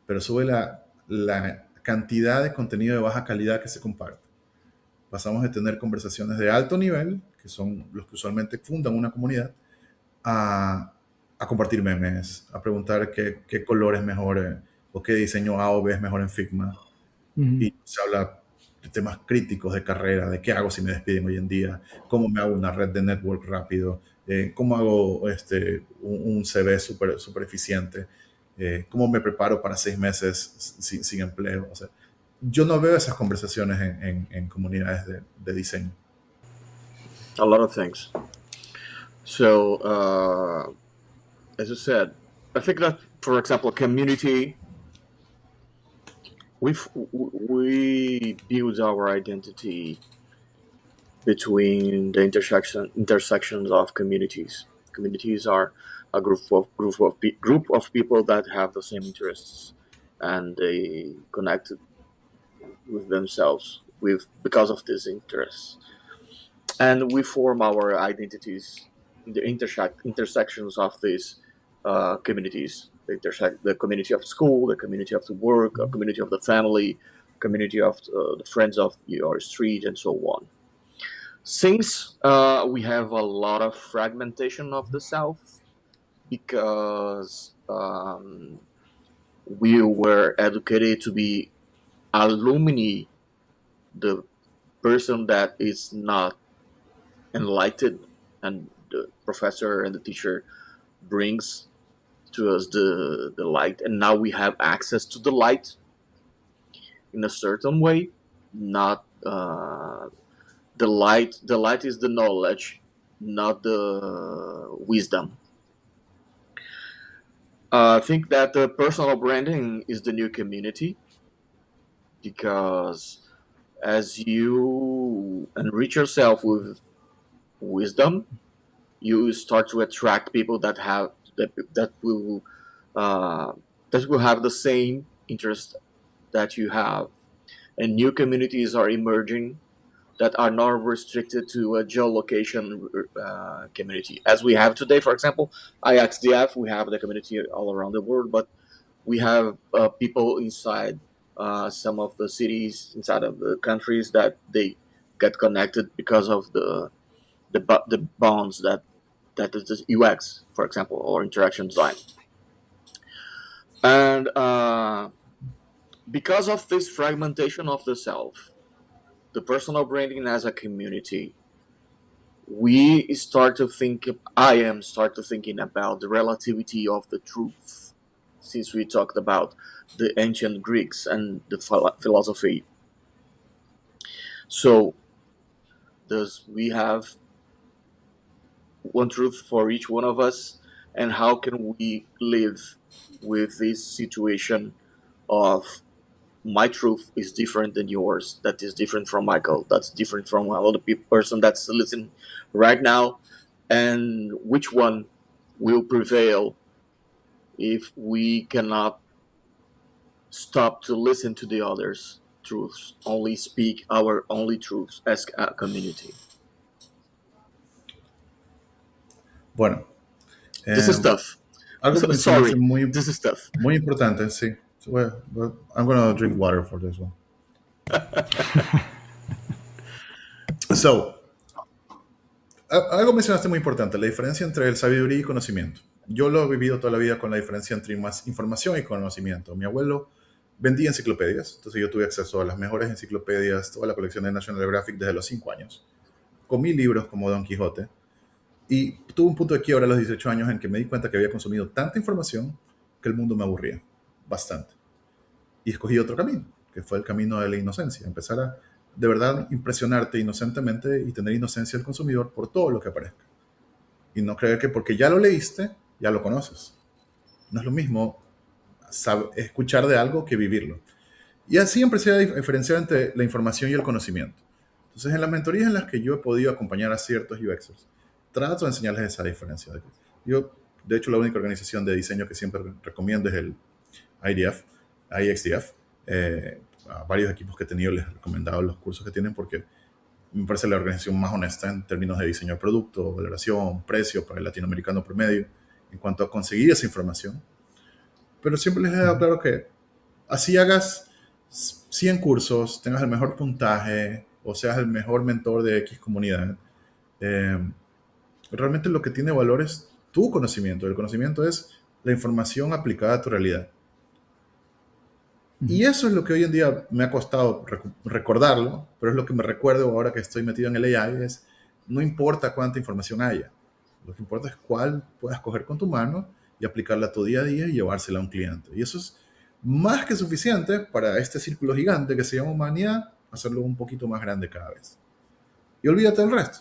pero sube la cantidad de contenido de baja calidad que se comparte. Pasamos de tener conversaciones de alto nivel, que son los que usualmente fundan una comunidad, a compartir memes, a preguntar qué color es mejor o qué diseño A o B es mejor en Figma. ujú. Y se habla de temas críticos de carrera, de qué hago si me despiden hoy en día, cómo me hago una red de network rápido, cómo hago un CV súper eficiente, cómo me preparo para 6 meses sin empleo. O sea, yo no veo esas conversaciones en comunidades de diseño. A lot of things. So, as I said, I think that, for example, community, we build our identity between the intersections of communities. Communities are a group of people that have the same interests, and they connect with themselves with because of these interests, and we form our identities in the intersections of these communities. The community of school, the community of the work, a community of the family, community of the friends of your street, and so on. Since we have a lot of fragmentation of the South, because we were educated to be alumni, the person that is not enlightened, and the professor and the teacher brings to us the light, and now we have access to the light in a certain way, not the light is the knowledge, not the wisdom. I think that the personal branding is the new community, because as you enrich yourself with wisdom, you start to attract people that will uh, that will have the same interest that you have, and new communities are emerging that are not restricted to a geolocation community as we have today. For example, IXDF, we have the community all around the world, but we have people inside some of the cities, inside of the countries, that they get connected because of the bonds that is the UX, for example, or interaction design. And because of this fragmentation of the self, the personal branding as a community, we start to think. I am start to thinking about the relativity of the truth, since we talked about the ancient Greeks and the philosophy. So, does we have one truth for each one of us, and how can we live with this situation of my truth is different than yours, that is different from Michael, that's different from another person that's listening right now, and which one will prevail if we cannot stop to listen to the others truths, only speak our only truths as a community. Bueno, This is tough. algo que mencionaste Sorry, muy, this is tough. muy importante, sí. Well, I'm going to drink water for this one. So, algo mencionaste muy importante, la diferencia entre el sabiduría y conocimiento. Yo lo he vivido toda la vida con la diferencia entre más información y conocimiento. Mi abuelo vendía enciclopedias, entonces yo tuve acceso a las mejores enciclopedias, toda la colección de National Geographic desde los 5 años. Comí libros como Don Quijote y tuve un punto de quiebra a los 18 años en que me di cuenta que había consumido tanta información que el mundo me aburría bastante. Y escogí otro camino, que fue el camino de la inocencia, empezar a de verdad impresionarte inocentemente y tener inocencia del consumidor por todo lo que aparezca. Y no creer que porque ya lo leíste, ya lo conoces. No es lo mismo escuchar de algo que vivirlo. Y así empecé a diferenciar entre la información y el conocimiento. Entonces, en las mentorías en las que yo he podido acompañar a ciertos UXers, trato de enseñarles esa diferencia. Yo De hecho, la única organización de diseño que siempre recomiendo es el IDF, IXDF. A varios equipos que he tenido les he recomendado los cursos que tienen porque me parece la organización más honesta en términos de diseño de producto, valoración, precio para el latinoamericano promedio, en cuanto a conseguir esa información. Pero siempre les he dado claro que así hagas 100 cursos, tengas el mejor puntaje o seas el mejor mentor de X comunidad, realmente lo que tiene valor es tu conocimiento. El conocimiento es la información aplicada a tu realidad. Y eso es lo que hoy en día me ha costado recordarlo, pero es lo que me recuerdo ahora que estoy metido en el AI, es no importa cuánta información haya, lo que importa es cuál puedas coger con tu mano y aplicarla a tu día a día y llevársela a un cliente. Y eso es más que suficiente para este círculo gigante que se llama humanidad, hacerlo un poquito más grande cada vez. Y olvídate del resto.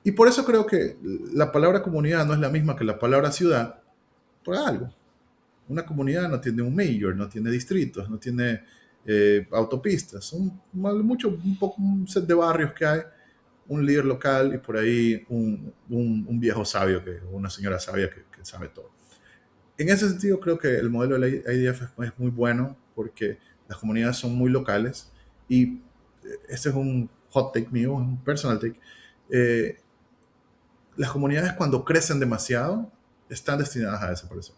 Y por eso creo que la palabra comunidad no es la misma que la palabra ciudad, por algo. Una comunidad no tiene un mayor, no tiene distritos, no tiene autopistas. Son mucho, un set de barrios que hay, un líder local y por ahí un viejo sabio, una señora sabia que sabe todo. En ese sentido, creo que el modelo de la IDF es muy bueno porque las comunidades son muy locales y este es un hot take mío, un personal take. Las comunidades cuando crecen demasiado están destinadas a desaparecer.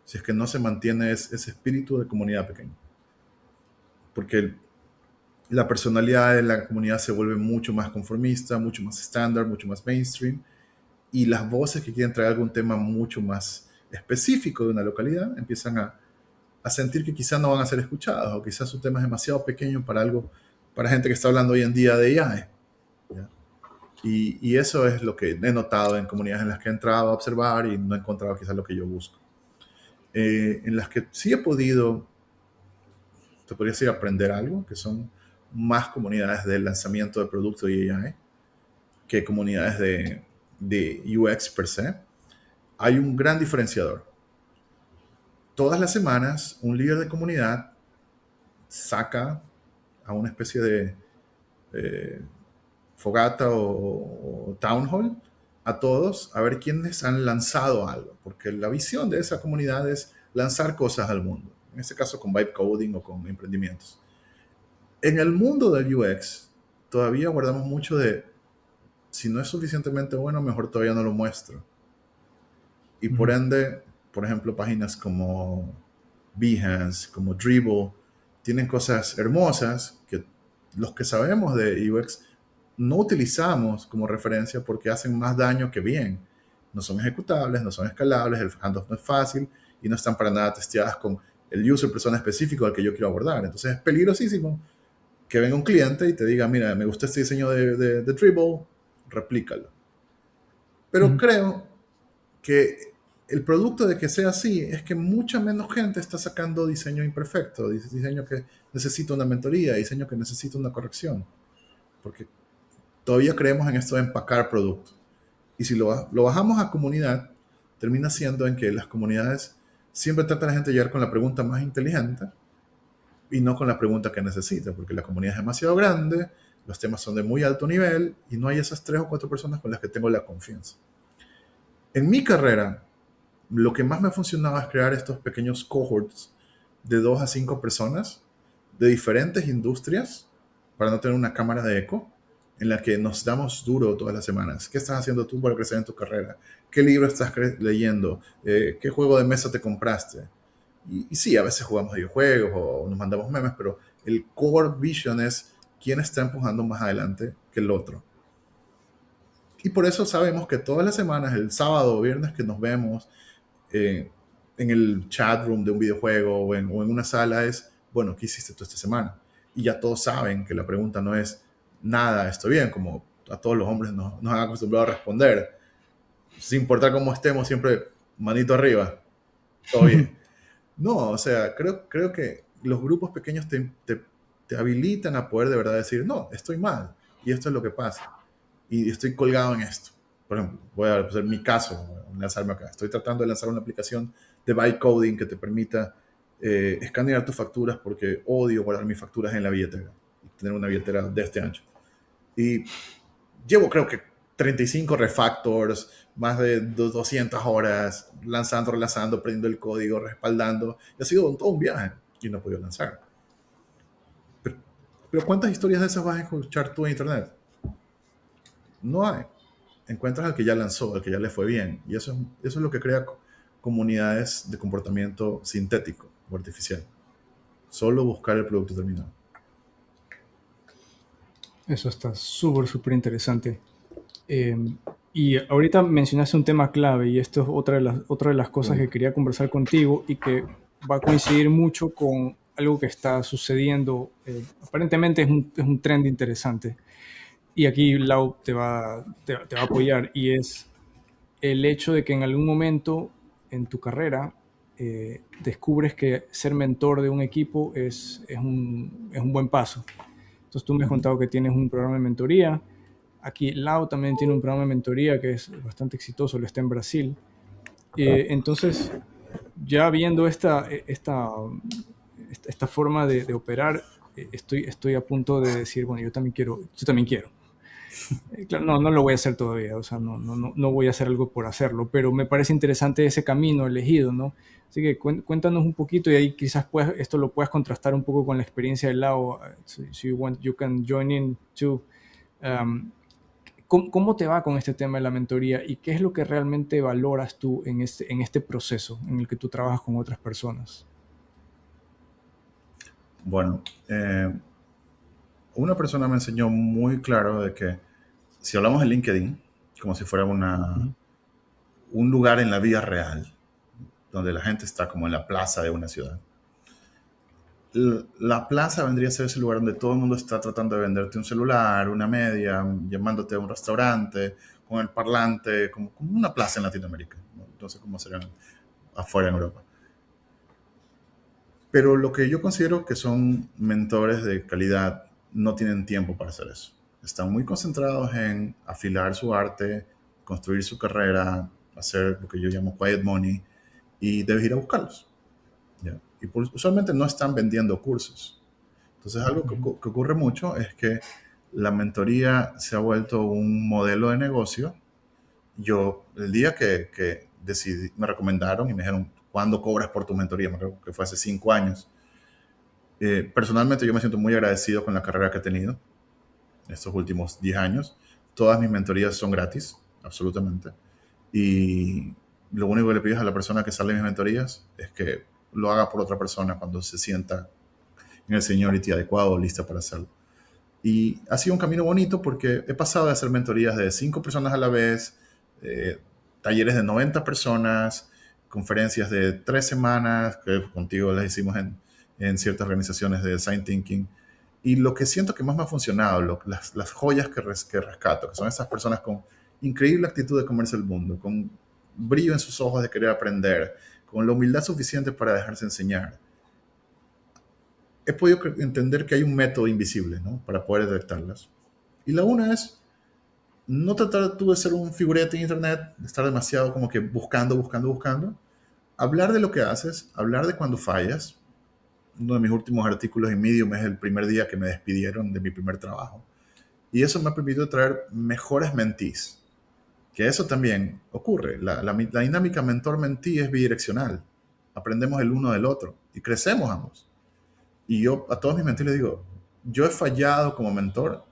Si es que no se mantiene ese espíritu de comunidad pequeña. Porque la personalidad de la comunidad se vuelve mucho más conformista, mucho más estándar, mucho más mainstream, y las voces que quieren traer algún tema mucho más específico de una localidad empiezan a sentir que quizás no van a ser escuchados, o quizás su tema es demasiado pequeño para gente que está hablando hoy en día de AI. ¿Ya? Y eso es lo que he notado en comunidades en las que he entrado a observar y no he encontrado quizás lo que yo busco. En las que sí he podido, te podría decir, aprender algo, que son más comunidades de lanzamiento de producto y AI que comunidades de UX per se. Hay un gran diferenciador. Todas las semanas, un líder de comunidad saca a una especie de fogata o town hall a todos a ver quiénes han lanzado algo, porque la visión de esa comunidad es lanzar cosas al mundo, en este caso con vibe coding o con emprendimientos. En el mundo del UX todavía guardamos mucho de si no es suficientemente bueno, mejor todavía no lo muestro. Y por ende, por ejemplo, páginas como Behance, como Dribbble, tienen cosas hermosas que los que sabemos de UX no utilizamos como referencia porque hacen más daño que bien. No son ejecutables, no son escalables, el handoff no es fácil y no están para nada testeadas con el user persona específico al que yo quiero abordar. Entonces es peligrosísimo que venga un cliente y te diga, mira, me gusta este diseño de Dribbble, replícalo. Pero creo que el producto de que sea así es que mucha menos gente está sacando diseño imperfecto, diseño que necesita una mentoría, diseño que necesita una corrección. Porque todavía creemos en esto de empacar producto. Y si lo bajamos a comunidad, termina siendo en que las comunidades siempre tratan a la gente de llegar con la pregunta más inteligente y no con la pregunta que necesita, porque la comunidad es demasiado grande, los temas son de muy alto nivel y no hay esas 3 o 4 personas con las que tengo la confianza. En mi carrera, lo que más me ha funcionado es crear estos pequeños cohorts de 2 a 5 personas de diferentes industrias para no tener una cámara de eco en la que nos damos duro todas las semanas. ¿Qué estás haciendo tú para crecer en tu carrera? ¿Qué libro estás leyendo? ¿Qué juego de mesa te compraste? Y sí, a veces jugamos videojuegos o nos mandamos memes, pero el core vision es quién está empujando más adelante que el otro. Y por eso sabemos que todas las semanas, el sábado o viernes que nos vemos en el chat room de un videojuego o en una sala es, bueno, ¿qué hiciste tú esta semana? Y ya todos saben que la pregunta no es, nada, estoy bien, como a todos los hombres nos han acostumbrado a responder. Sin importar cómo estemos, siempre manito arriba, todo bien. No, o sea, creo que los grupos pequeños te habilitan a poder de verdad decir, no, estoy mal y esto es lo que pasa y estoy colgado en esto. Por ejemplo, voy a hacer mi caso, lanzarme acá. Estoy tratando de lanzar una aplicación de vibe coding que te permita escanear tus facturas porque odio guardar mis facturas en la billetera y tener una billetera de este ancho. Y llevo creo que 35 refactors, más de 200 horas, lanzando, prendiendo el código, respaldando. Y ha sido todo un viaje y no he podido lanzar. Pero ¿cuántas historias de esas vas a escuchar tú en internet? No hay. Encuentras al que ya lanzó, al que ya le fue bien. Y eso es lo que crea comunidades de comportamiento sintético o artificial. Solo buscar el producto terminado. Eso está súper interesante. Y ahorita mencionaste un tema clave y esto es otra de las cosas que quería conversar contigo y que va a coincidir mucho con algo que está sucediendo. Aparentemente es un trend interesante y aquí Lau te va a apoyar y es el hecho de que en algún momento en tu carrera descubres que ser mentor de un equipo es un buen paso. Entonces tú me has contado que tienes un programa de mentoría. Aquí Lau también tiene un programa de mentoría que es bastante exitoso, lo está en Brasil. Entonces, ya viendo esta forma de operar, estoy a punto de decir, bueno, yo también quiero. Claro, no lo voy a hacer todavía, o sea, no voy a hacer algo por hacerlo, pero me parece interesante ese camino elegido, ¿no? Así que cuéntanos un poquito y ahí quizás esto lo puedas contrastar un poco con la experiencia de Lau. So you want, you can join in too. Um, ¿Cómo te va con este tema de la mentoría y qué es lo que realmente valoras tú en este proceso en el que tú trabajas con otras personas? Bueno, una persona me enseñó muy claro de que si hablamos de LinkedIn, como si fuera un lugar en la vida real, donde la gente está como en la plaza de una ciudad. La plaza vendría a ser ese lugar donde todo el mundo está tratando de venderte un celular, una media, llamándote a un restaurante, con el parlante, como una plaza en Latinoamérica. No sé cómo será afuera en Europa. Pero lo que yo considero que son mentores de calidad no tienen tiempo para hacer eso. Están muy concentrados en afilar su arte, construir su carrera, hacer lo que yo llamo quiet money y debes ir a buscarlos. ¿Ya? Y usualmente no están vendiendo cursos. Entonces algo que ocurre mucho es que la mentoría se ha vuelto un modelo de negocio. Yo, el día que decidí, me recomendaron y me dijeron, ¿cuándo cobras por tu mentoría? Me creo que fue hace 5 años. Personalmente yo me siento muy agradecido con la carrera que he tenido estos últimos 10 años. Todas mis mentorías son gratis, absolutamente. Y lo único que le pido a la persona que sale de mis mentorías es que lo haga por otra persona cuando se sienta en el seniority adecuado o lista para hacerlo. Y ha sido un camino bonito porque he pasado de hacer mentorías de 5 personas a la vez, talleres de 90 personas, conferencias de 3 semanas, que contigo las hicimos en ciertas organizaciones de design thinking. Y lo que siento que más me ha funcionado, las joyas que rescato, que son esas personas con increíble actitud de comerse el mundo, con brillo en sus ojos de querer aprender, con la humildad suficiente para dejarse enseñar. He podido entender que hay un método invisible, ¿no?, para poder detectarlas. Y la una es no tratar tú de ser un figurete en internet, de estar demasiado como que buscando. Hablar de lo que haces, hablar de cuando fallas. Uno de mis últimos artículos en Medium es el primer día que me despidieron de mi primer trabajo. Y eso me ha permitido traer mejores mentees. Que eso también ocurre. La dinámica mentor-mentee es bidireccional. Aprendemos el uno del otro y crecemos ambos. Y yo a todos mis mentores les digo, yo he fallado como mentor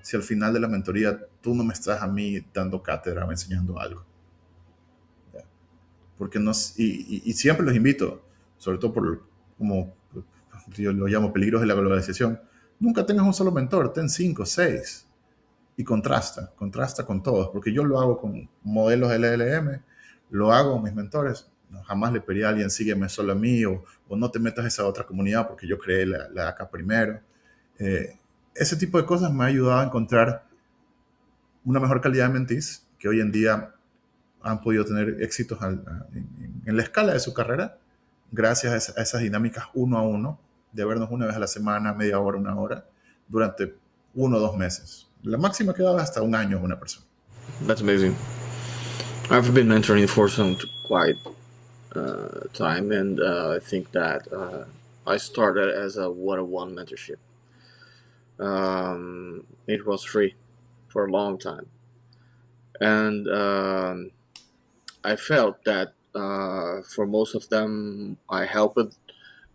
si al final de la mentoría tú no me estás a mí dando cátedra o enseñando algo. ¿Ya? Porque no, y siempre los invito, sobre todo por, como yo lo llamo, peligros de la globalización, nunca tengas un solo mentor, ten 5, 6 y contrasta con todos, porque yo lo hago con modelos LLM, lo hago con mis mentores. No, jamás le pedí a alguien, sígueme solo a mí, o no te metas a esa otra comunidad porque yo creé la acá primero. Ese tipo de cosas me ha ayudado a encontrar una mejor calidad de mentees que hoy en día han podido tener éxitos en la escala de su carrera gracias a esas dinámicas uno a uno, de vernos una vez a la semana, media hora, una hora, durante 1 o 2 meses. La máxima que daba hasta 1 año una persona. That's amazing. I've been mentoring for some quite time, and I think that I started as a one-on-one mentorship. It was free for a long time, and I felt that for most of them I helped,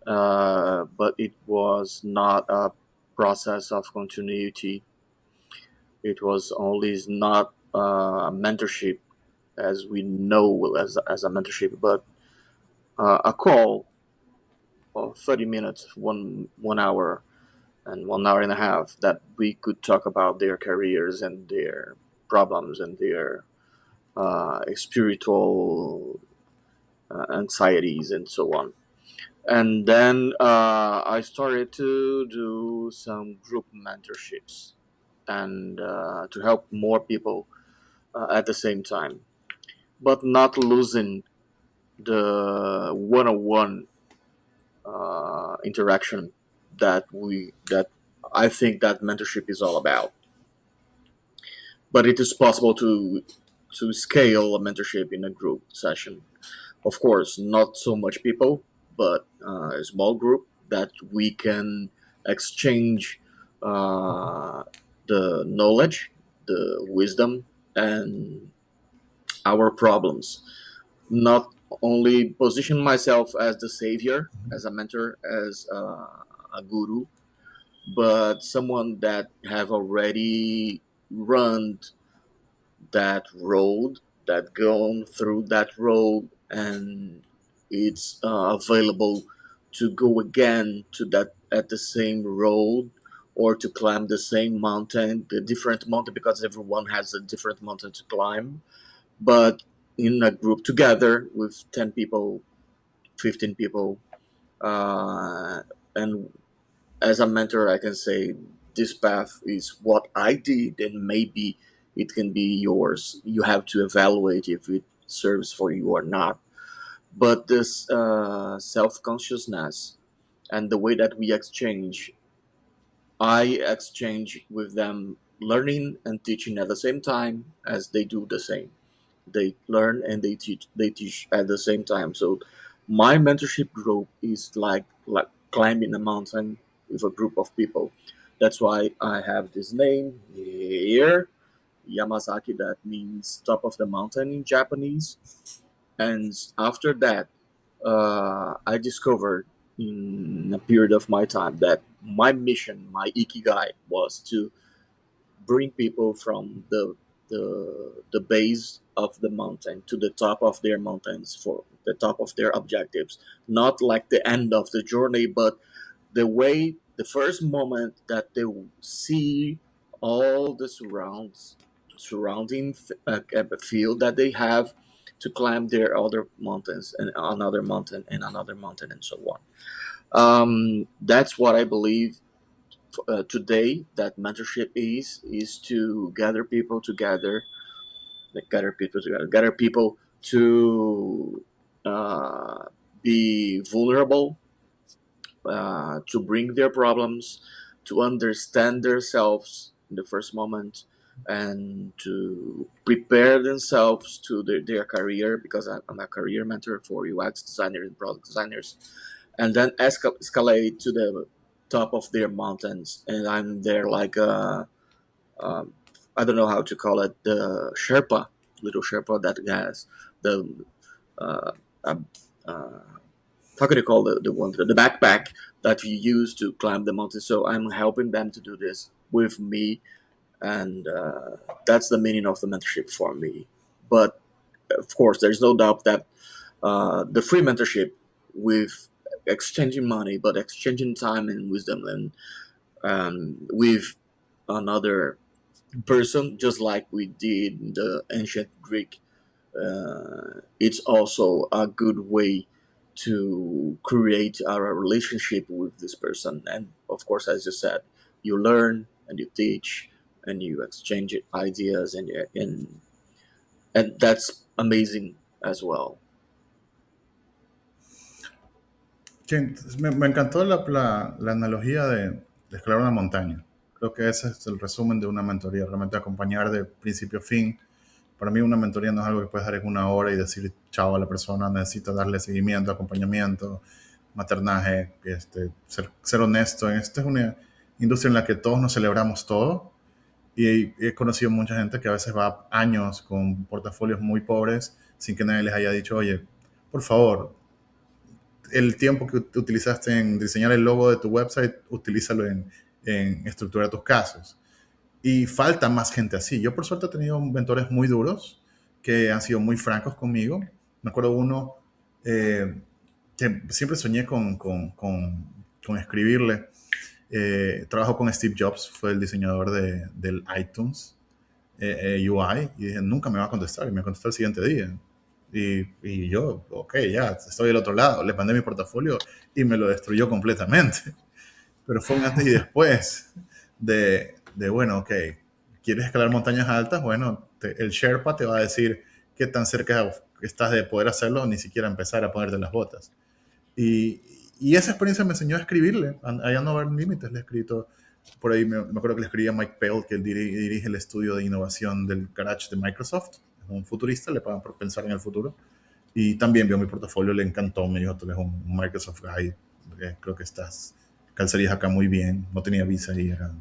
but it was not a process of continuity. It was only not a mentorship as we know as a mentorship, but a call of 30 minutes, one hour, and 1 hour and a half that we could talk about their careers and their problems and their spiritual anxieties and so on. And then I started to do some group mentorships and to help more people at the same time, but not losing the one-on-one interaction that I think that mentorship is all about. But it is possible to scale a mentorship in a group session. Of course, not so much people, but a small group that we can exchange uh, the knowledge, the wisdom, and our problems. Not only position myself as the savior, as a mentor, as a guru, but someone that have already run that road, that gone through that road, and it's available to go again to that at the same road or to climb the same mountain, the different mountain, because everyone has a different mountain to climb, but in a group together with 10 people, 15 people, uh, and as a mentor, I can say this path is what I did, and maybe it can be yours. You have to evaluate if it serves for you or not. But this self consciousness and the way that we exchange, I exchange with them, learning and teaching at the same time as they do the same. They learn and they teach at the same time. So my mentorship group is like climbing a mountain with a group of people. That's why I have this name here, Yamazaki, that means top of the mountain in Japanese. And after that, I discovered in a period of my time that my mission, my ikigai, was to bring people from the base of the mountain to the top of their mountains for the top of their objectives, not like the end of the journey, but the first moment that they will see all the surrounding field that they have to climb their other mountains and another mountain and another mountain and so on. That's what I believe today that mentorship is to gather people together, like gather people to uh, be vulnerable, to bring their problems, to understand themselves in the first moment, and to prepare themselves to their career, because I'm a career mentor for UX designers and product designers, and then escalate to the top of their mountains. And I'm there like um, I don't know how to call it, the Sherpa, little Sherpa that has the uh, um, uh, how can you call the one, the backpack that you use to climb the mountain. So I'm helping them to do this with me, and that's the meaning of the mentorship for me. But of course, there's no doubt that the free mentorship with exchanging money, but exchanging time and wisdom, and with another person, just like we did in the ancient Greek, it's also a good way to create a relationship with this person. And of course, as you said, you learn and you teach and you exchange ideas, and that's amazing as well. Sí, me encantó la analogía de escalar una montaña. Creo que ese es el resumen de una mentoría, realmente acompañar de principio a fin. Para mí una mentoría no es algo que puedes dar en una hora y decir chao a la persona, necesita darle seguimiento, acompañamiento, maternaje, ser honesto. Esta es una industria en la que todos nos celebramos todo Y he conocido mucha gente que a veces va años con portafolios muy pobres sin que nadie les haya dicho, oye, por favor, el tiempo que utilizaste en diseñar el logo de tu website, utilízalo en estructurar tus casos. Y falta más gente así. Yo por suerte he tenido mentores muy duros que han sido muy francos conmigo. Me acuerdo uno que siempre soñé con escribirle. Trabajó con Steve Jobs, fue el diseñador del iTunes UI, y dije, nunca me va a contestar, y me contestó el siguiente día. Y yo, ok, ya, estoy del otro lado, le mandé mi portafolio y me lo destruyó completamente. Pero fue un antes y después bueno, ok, ¿quieres escalar montañas altas? Bueno, el Sherpa te va a decir qué tan cerca estás de poder hacerlo, ni siquiera empezar a ponerte las botas. Y, y esa experiencia me enseñó a escribirle, allá no haber límites, le he escrito, por ahí me acuerdo que le escribí a Mike Pell, que él dirige el estudio de innovación del garage de Microsoft, es un futurista, le pagan por pensar en el futuro, y también vio mi portafolio, le encantó, me dijo, tú eres un Microsoft guy, creo que calzarías acá muy bien, no tenía visa y era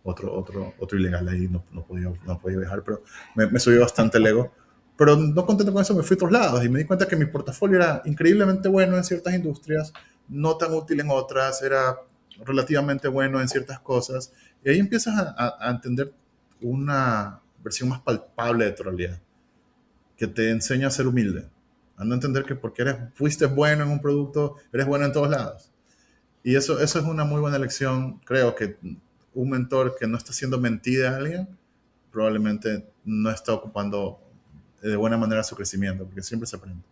otro ilegal ahí, no podía viajar, pero me subió bastante el ego. Pero no contento con eso, me fui a otros lados y me di cuenta que mi portafolio era increíblemente bueno en ciertas industrias, no tan útil en otras, era relativamente bueno en ciertas cosas. Y ahí empiezas a entender una versión más palpable de tu realidad, que te enseña a ser humilde, a no entender que porque fuiste bueno en un producto, eres bueno en todos lados. Y eso es una muy buena lección. Creo que un mentor que no está haciendo mentira a alguien probablemente no está ocupando de buena manera su crecimiento, porque siempre se aprende.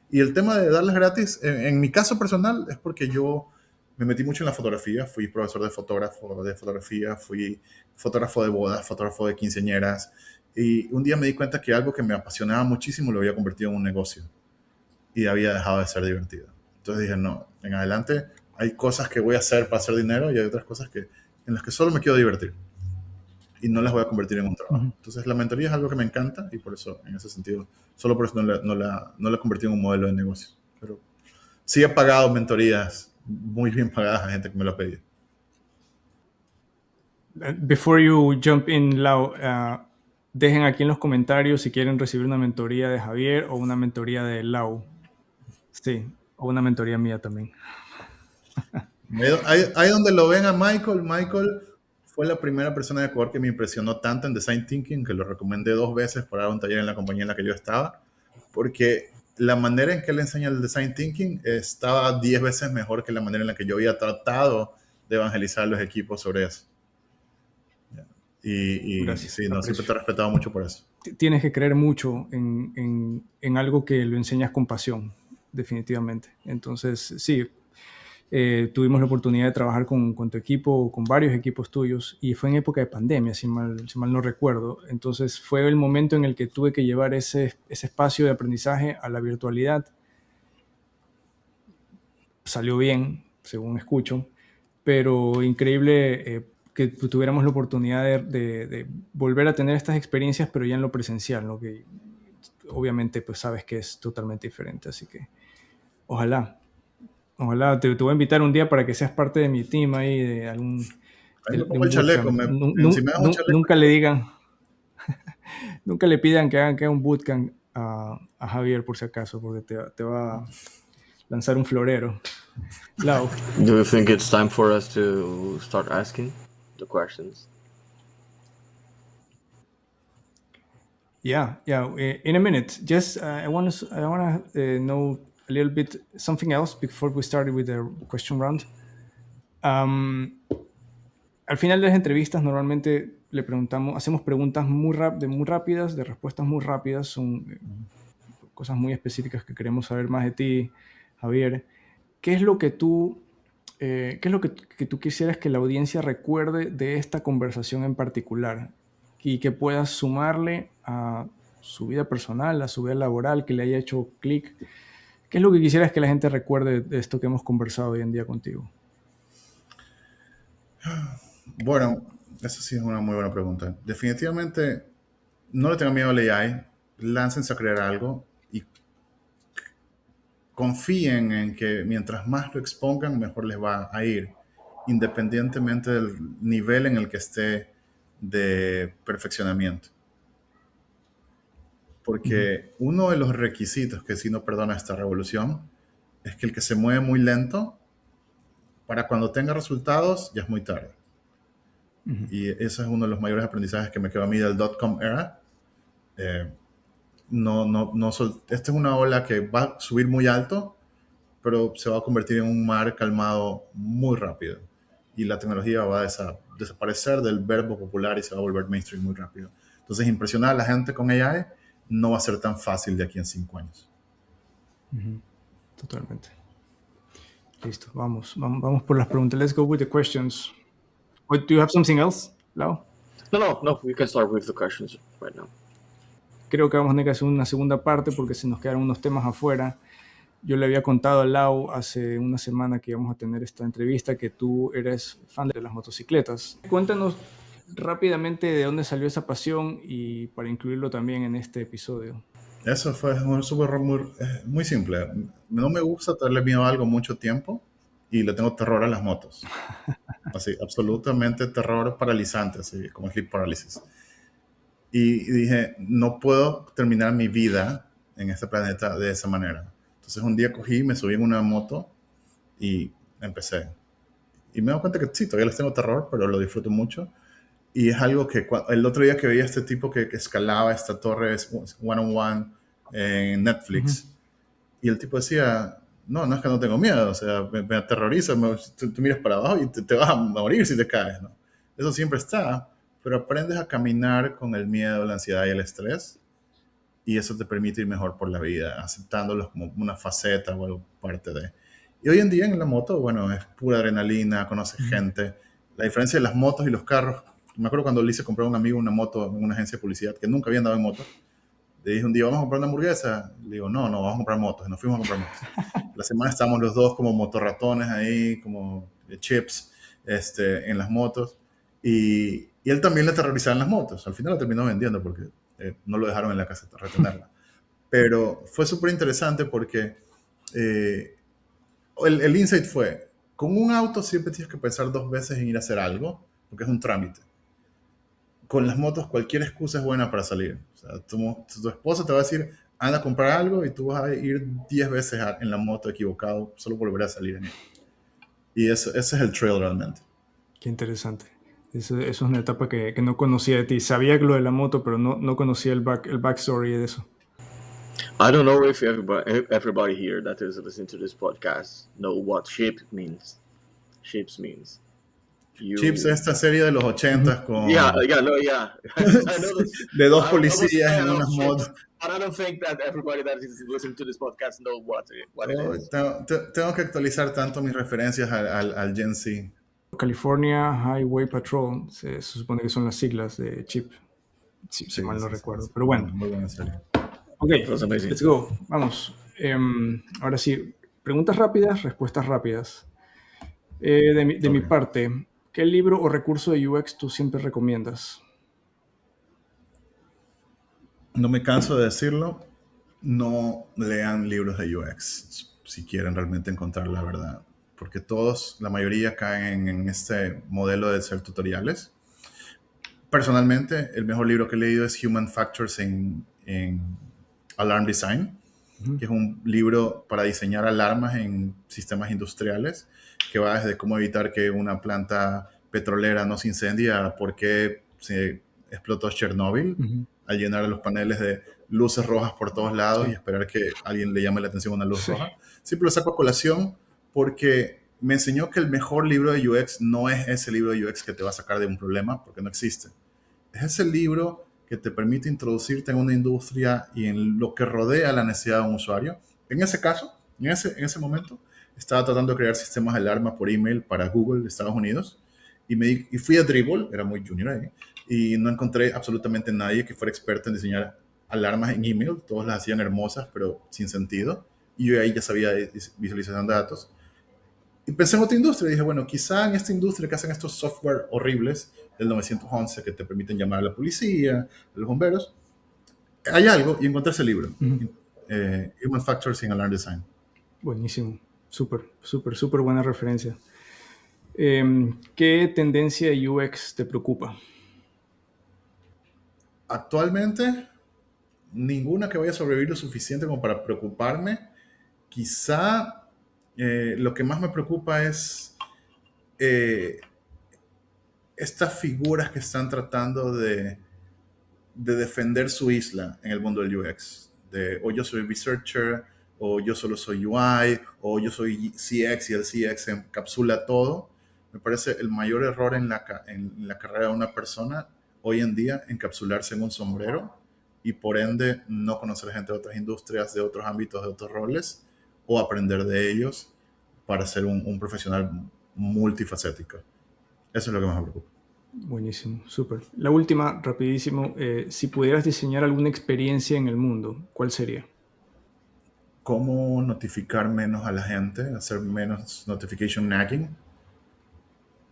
Y el tema de darles gratis, en mi caso personal, es porque yo me metí mucho en la fotografía, fui profesor de fotografía, fui fotógrafo de bodas, fotógrafo de quinceañeras, y un día me di cuenta que algo que me apasionaba muchísimo lo había convertido en un negocio y había dejado de ser divertido. Entonces dije, no, en adelante hay cosas que voy a hacer para hacer dinero y hay otras cosas en las que solo me quiero divertir y no las voy a convertir en un trabajo. Entonces la mentoría es algo que me encanta y por eso, en ese sentido, solo por eso no la he convertido en un modelo de negocio. Pero sí he pagado mentorías muy bien pagadas a gente que me lo ha pedido. Before you jump in, Lau, dejen aquí en los comentarios si quieren recibir una mentoría de Javier o una mentoría de Lau. Sí, o una mentoría mía también. Ahí donde lo ven a Michael fue la primera persona de Ecuador que me impresionó tanto en Design Thinking, que lo recomendé 2 veces para dar un taller en la compañía en la que yo estaba, porque la manera en que él enseña el Design Thinking estaba 10 veces mejor que la manera en la que yo había tratado de evangelizar a los equipos sobre eso. Y Gracias, sí, no, siempre te he respetado mucho por eso. Tienes que creer mucho en algo que lo enseñas con pasión, definitivamente. Entonces, sí, tuvimos la oportunidad de trabajar con tu equipo, con varios equipos tuyos, y fue en época de pandemia, si mal no recuerdo. Entonces fue el momento en el que tuve que llevar ese espacio de aprendizaje a la virtualidad. Salió bien, según escucho, pero increíble que tuviéramos la oportunidad de volver a tener estas experiencias, pero ya en lo presencial, ¿no? Que obviamente pues sabes que es totalmente diferente, así que ojalá te voy a invitar un día para que seas parte de mi team ahí, de algún Ahí me de pongo un el chaleco, bootcamp. si me das un chaleco. Nunca le digan, nunca le pidan que haga un bootcamp a Javier por si acaso, porque te va a lanzar un florero. Lau. Do you think it's time for us to start asking the questions? Yeah. In a minute. Just I want to know a little bit something else before we started with the question round. Al final de las entrevistas normalmente le preguntamos, hacemos preguntas muy rápidas, de respuestas muy rápidas, son cosas muy específicas que queremos saber más de ti, Javier. ¿Qué es lo que que tú quisieras que la audiencia recuerde de esta conversación en particular y que puedas sumarle a su vida personal, a su vida laboral, que le haya hecho clic? ¿Qué es lo que quisieras que la gente recuerde de esto que hemos conversado hoy en día contigo? Bueno, eso sí es una muy buena pregunta. Definitivamente, no le tengan miedo al AI, láncense a crear algo y confíen en que mientras más lo expongan, mejor les va a ir, independientemente del nivel en el que esté de perfeccionamiento. Porque uno de los requisitos que sí no perdona esta revolución es que el que se mueve muy lento, para cuando tenga resultados, ya es muy tarde. Y ese es uno de los mayores aprendizajes que me quedó a mí del dot-com era. Esta es una ola que va a subir muy alto, pero se va a convertir en un mar calmado muy rápido. Y la tecnología va a desaparecer del verbo popular y se va a volver mainstream muy rápido. Entonces, impresionar a la gente con AI no va a ser tan fácil de aquí en 5 años. Totalmente. Listo, vamos por las preguntas. Let's go with the questions. Wait, do you have something else, Lau? No, we can start with the questions right now. Creo que vamos a tener que hacer una segunda parte porque se nos quedaron unos temas afuera. Yo le había contado a Lau hace una semana que íbamos a tener esta entrevista que tú eres fan de las motocicletas. Cuéntanos rápidamente de dónde salió esa pasión y para incluirlo también en este episodio. Eso fue muy simple. No me gusta tenerle miedo a algo mucho tiempo y le tengo terror a las motos. Así, absolutamente terror paralizante, así como sleep paralysis. Y dije, no puedo terminar mi vida en este planeta de esa manera. Entonces un día cogí, me subí en una moto y empecé. Y me doy cuenta que sí, todavía les tengo terror, pero lo disfruto mucho. Y es algo que el otro día que veía a este tipo que escalaba esta torre one-on-one en Netflix, y el tipo decía, no es que no tengo miedo, o sea, me aterroriza, tú miras para abajo y te vas a morir si te caes, ¿no? Eso siempre está, pero aprendes a caminar con el miedo, la ansiedad y el estrés, y eso te permite ir mejor por la vida, aceptándolos como una faceta o algo parte de. Y hoy en día en la moto, bueno, es pura adrenalina, conoces gente. La diferencia de las motos y los carros, me acuerdo cuando le hice comprar a un amigo una moto en una agencia de publicidad que nunca había andado en moto. Le dije un día, ¿vamos a comprar una hamburguesa? Le digo, no, vamos a comprar motos. Y nos fuimos a comprar motos. La semana estábamos los dos como motorratones ahí, como chips en las motos. Y él también le aterrorizaban las motos. Al final lo terminó vendiendo porque no lo dejaron en la casa retenerla. Pero fue súper interesante porque el insight fue, con un auto siempre tienes que pensar 2 veces en ir a hacer algo, porque es un trámite. Con las motos cualquier excusa es buena para salir. O sea, tu esposa te va a decir, anda a comprar algo y tú vas a ir 10 veces en la moto equivocado, solo volver a salir en ella. Y ese es el trail realmente. Qué interesante. Eso es una etapa que no conocía de ti. Sabía lo de la moto, pero no conocía el backstory de eso. I don't know if everybody here that is listening to this podcast know what ship means. Ships means. Chips es esta serie de los 80 con... Yeah. de dos policías en unas motos. But I don't think that everybody that is listening to this podcast know what it is. Tengo que actualizar tanto mis referencias al Gen Z. California Highway Patrol, se supone que son las siglas de CHIP, si mal no recuerdo. Pero bueno. Muy buena serie. Ok, let's go. Vamos. Ahora sí, preguntas rápidas, respuestas rápidas. De mi parte, ¿qué libro o recurso de UX tú siempre recomiendas? No me canso de decirlo, no lean libros de UX si quieren realmente encontrar la verdad, porque la mayoría caen en este modelo de ser tutoriales. Personalmente, el mejor libro que he leído es Human Factors en Alarm Design, que es un libro para diseñar alarmas en sistemas industriales, que va desde cómo evitar que una planta petrolera no se incendie a por qué se explotó Chernobyl, al llenar los paneles de luces rojas por todos lados y esperar que alguien le llame la atención a una luz roja. Siempre lo saco a colación porque me enseñó que el mejor libro de UX no es ese libro de UX que te va a sacar de un problema, porque no existe. Es ese libro que te permite introducirte en una industria y en lo que rodea la necesidad de un usuario. En ese caso, en ese momento, estaba tratando de crear sistemas de alarma por email para Google de Estados Unidos y fui a Dribbble, era muy junior ahí, y no encontré absolutamente nadie que fuera experto en diseñar alarmas en email. Todos las hacían hermosas, pero sin sentido. Y yo ahí ya sabía visualización de datos. Y pensé en otra industria y dije, bueno, quizá en esta industria que hacen estos software horribles del 911 que te permiten llamar a la policía, a los bomberos, hay algo, y encontré ese libro, Human Factors in Alarm Design. Buenísimo, súper buena referencia. ¿Qué tendencia de UX te preocupa? Actualmente, ninguna que vaya a sobrevivir lo suficiente como para preocuparme. Quizá lo que más me preocupa es estas figuras que están tratando de defender su isla en el mundo del UX. O yo soy researcher, o yo solo soy UI, o yo soy CX y el CX encapsula todo. Me parece el mayor error en la carrera de una persona hoy en día encapsularse en un sombrero y por ende no conocer gente de otras industrias, de otros ámbitos, de otros roles o aprender de ellos para ser un profesional multifacético. Eso es lo que más me preocupa. Buenísimo, súper. La última, rapidísimo. Si pudieras diseñar alguna experiencia en el mundo, ¿cuál sería? Cómo notificar menos a la gente, hacer menos notification nagging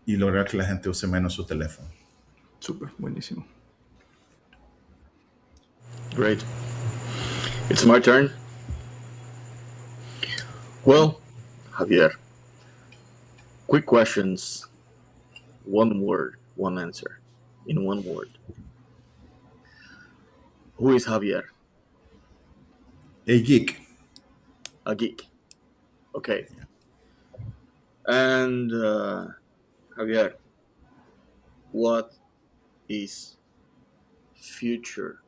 y lograr que la gente use menos su teléfono. Súper, buenísimo. Great. It's my turn. Well, Javier, quick questions. One word, one answer. In one word. Who is Javier? A geek. A geek. Okay. And Javier, what is future?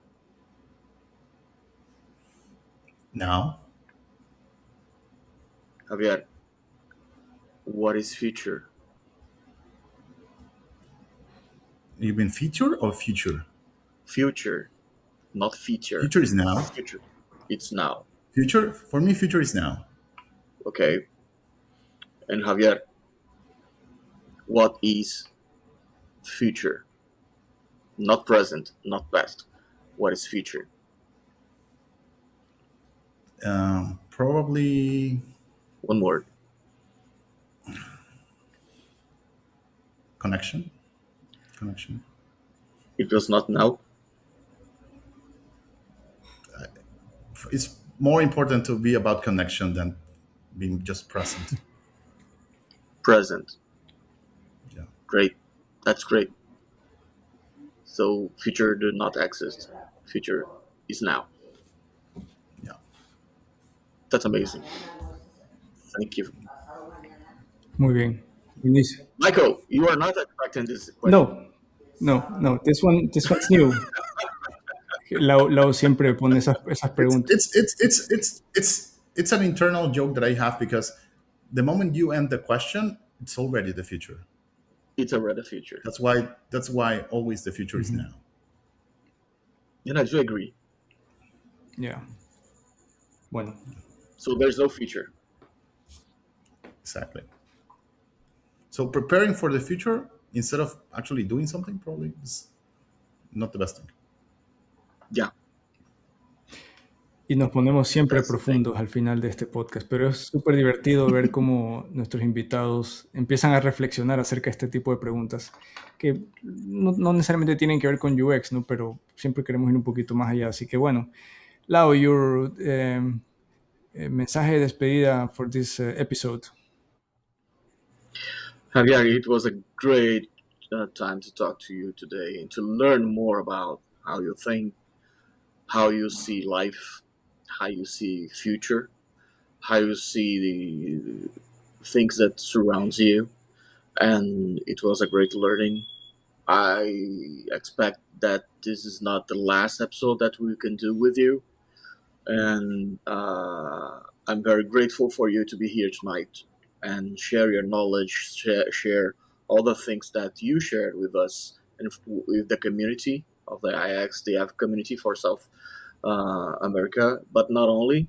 Now, Javier, what is future? you mean feature or future? Future, not feature. Future is now. Future. It's now. Future, for me, future is now. Okay. And Javier, what is future? Not present, not past. What is future? Probably One word. connection. Connection. It was not now. It's more important to be about connection than being just present. Present. Yeah. Great. That's great. So future do not exist. Future is now. Yeah. That's amazing. Thank you. Muy bien. Buenísimo. Michael, you are not expecting this question. No. This one's new. Lau siempre pone esas preguntas. It's an internal joke that I have because the moment you end the question, it's already the future. It's already the future. That's why always the future is now. And I do agree. Yeah. Bueno. So there's no future. Exactly. So preparing for the future instead of actually doing something probably is not the best thing. Yeah. Y nos ponemos siempre profundos al final de este podcast, pero es súper divertido ver cómo nuestros invitados empiezan a reflexionar acerca de este tipo de preguntas que no necesariamente tienen que ver con UX, ¿no? Pero siempre queremos ir un poquito más allá. Así que bueno, Lau, your mensaje de despedida for this episode. Javier, it was a great time to talk to you today and to learn more about how you think, how you see life, how you see future, how you see the things that surrounds you. And it was a great learning. I expect that this is not the last episode that we can do with you. And I'm very grateful for you to be here tonight and share your knowledge, share all the things that you shared with us and with the community of the IXDF community for South America, but not only,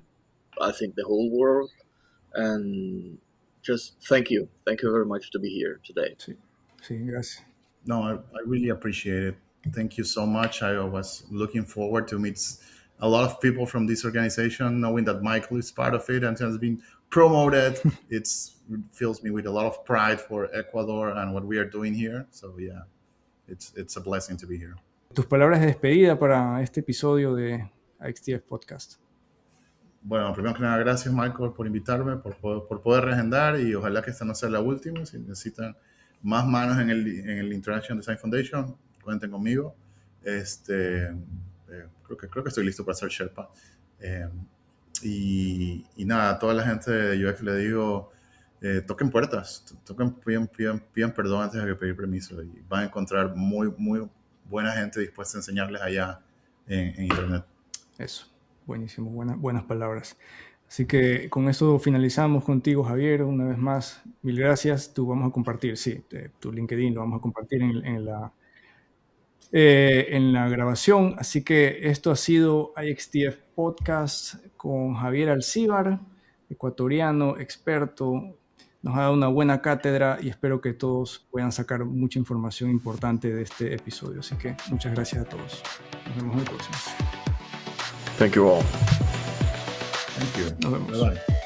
I think the whole world. And just thank you very much to be here today. Sí, gracias. No, I really appreciate it. Thank you so much. I was looking forward to meet a lot of people from this organization, knowing that Michael is part of it and has been promoted. It fills me with a lot of pride for Ecuador and what we are doing here. So yeah, it's a blessing to be here. Tus palabras de despedida para este episodio de IXDF Podcast. Bueno, primero que nada, gracias Michael por invitarme, por poder reagendar y ojalá que esta no sea la última. Si necesitan más manos en el International Design Foundation, cuenten conmigo. Creo que estoy listo para ser Sherpa. Y nada, a toda la gente de UX le digo, toquen puertas, pidan perdón antes de pedir permiso, y van a encontrar muy, muy buena gente dispuesta a enseñarles allá en Internet. Eso, buenísimo, buenas palabras. Así que con eso finalizamos contigo, Javier. Una vez más, mil gracias. Tú vamos a compartir, sí, tu LinkedIn lo vamos a compartir en la grabación. Así que esto ha sido IXTF Podcast con Javier Alcíbar, ecuatoriano, experto. Nos ha dado una buena cátedra y espero que todos puedan sacar mucha información importante de este episodio. Así que muchas gracias a todos. Nos vemos en el próximo. Thank you all. Thank you. Nos vemos. Bye-bye.